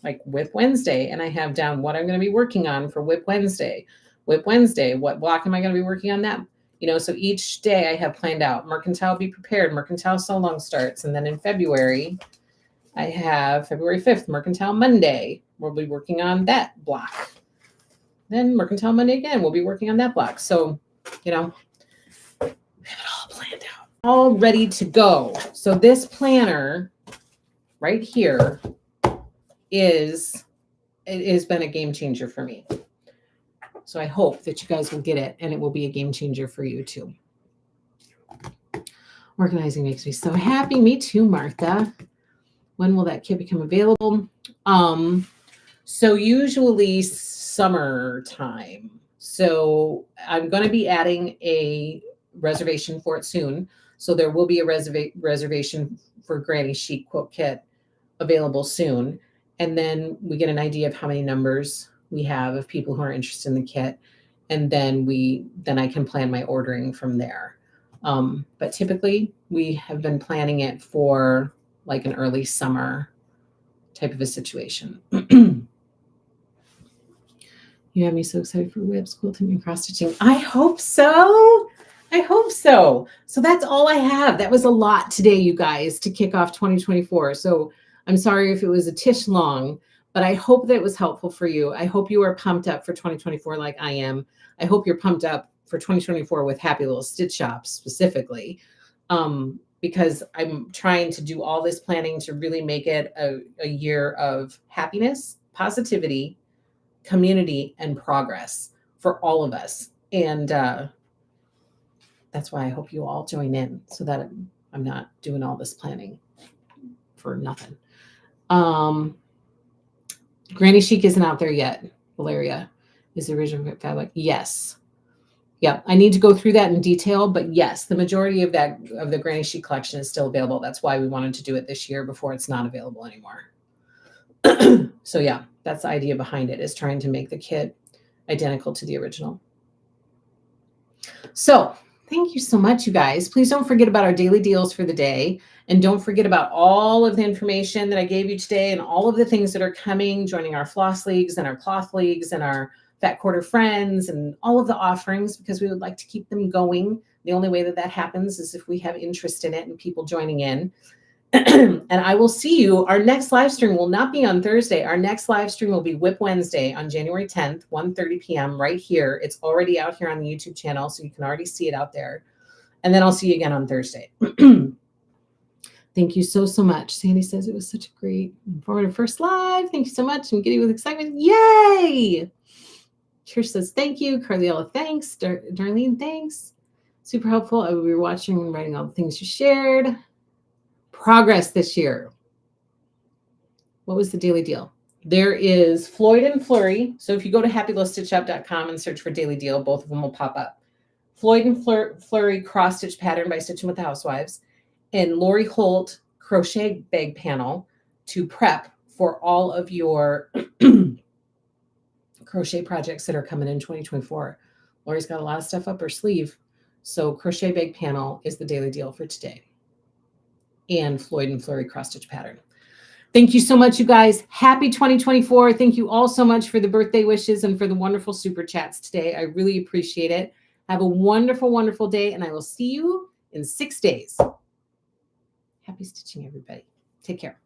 like Whip Wednesday, and I have down what I'm going to be working on for Whip Wednesday. Whip Wednesday, what block am I going to be working on that? You know, so each day I have planned out. Mercantile Be Prepared, Mercantile So Long starts. And then in February, I have February 5th, Mercantile Monday. We'll be working on that block. Then Mercantile Monday again, we'll be working on that block. So, you know, we have it all planned out, all ready to go. So this planner right here it has been a game changer for me. So I hope that you guys will get it and it will be a game changer for you too. Organizing makes me so happy. Me too, Martha. When will that kit become available? So usually summertime. So I'm going to be adding a reservation for it soon. So there will be a reservation for Granny Chic quilt kit available soon. And then we get an idea of how many numbers we have of people who are interested in the kit. And then I can plan my ordering from there. But typically we have been planning it for like an early summer type of a situation. You have me so excited for whips, quilting, and cross stitching. I hope so. I hope so. So that's all I have. That was a lot today, you guys, to kick off 2024. So I'm sorry if it was a tish long, but I hope that it was helpful for you. I hope you are pumped up for 2024 like I am. I hope you're pumped up for 2024 with Happy Little Stitch Shop specifically, because I'm trying to do all this planning to really make it a year of happiness, positivity, community, and progress for all of us. And that's why I hope you all join in so that I'm not doing all this planning for nothing. Granny Chic isn't out there yet. Valeria is the original fabric. Yes. Yep. I need to go through that in detail, but yes, the majority of the Granny Chic collection is still available. That's why we wanted to do it this year before it's not available anymore. So yeah, that's the idea behind it, is trying to make the kit identical to the original. So thank you so much, you guys. Please don't forget about our daily deals for the day. And don't forget about all of the information that I gave you today and all of the things that are coming, joining our floss leagues and our cloth leagues and our Fat Quarter Friends and all of the offerings, because we would like to keep them going. The only way that happens is if we have interest in it and people joining in. And I will see you. Our next live stream will not be on Thursday. Our next live stream will be Whip Wednesday on January 10th, 1:30 p.m. right here. It's already out here on the YouTube channel, so you can already see it out there. And then I'll see you again on Thursday. Thank you so, so much. Sandy says it was such a great informative first live. Thank you so much. I'm giddy with excitement. Yay! Trish says thank you. Carliella, thanks. Darlene, thanks. Super helpful. I will be watching and writing all the things you shared. Progress this year. What was the daily deal? There is Floyd and Flurry. So if you go to happylowstitchup.com and search for daily deal, both of them will pop up. Floyd and Flurry cross stitch pattern by Stitching with the Housewives, and Lori Holt crochet bag panel to prep for all of your crochet projects that are coming in 2024. Lori's got a lot of stuff up her sleeve. So crochet bag panel is the daily deal for today. And Floyd and Flurry cross stitch pattern. Thank you so much, you guys. Happy 2024. Thank you all so much for the birthday wishes and for the wonderful super chats today. I really appreciate it. Have a wonderful, wonderful day, and I will see you in 6 days. Happy stitching, everybody. Take care.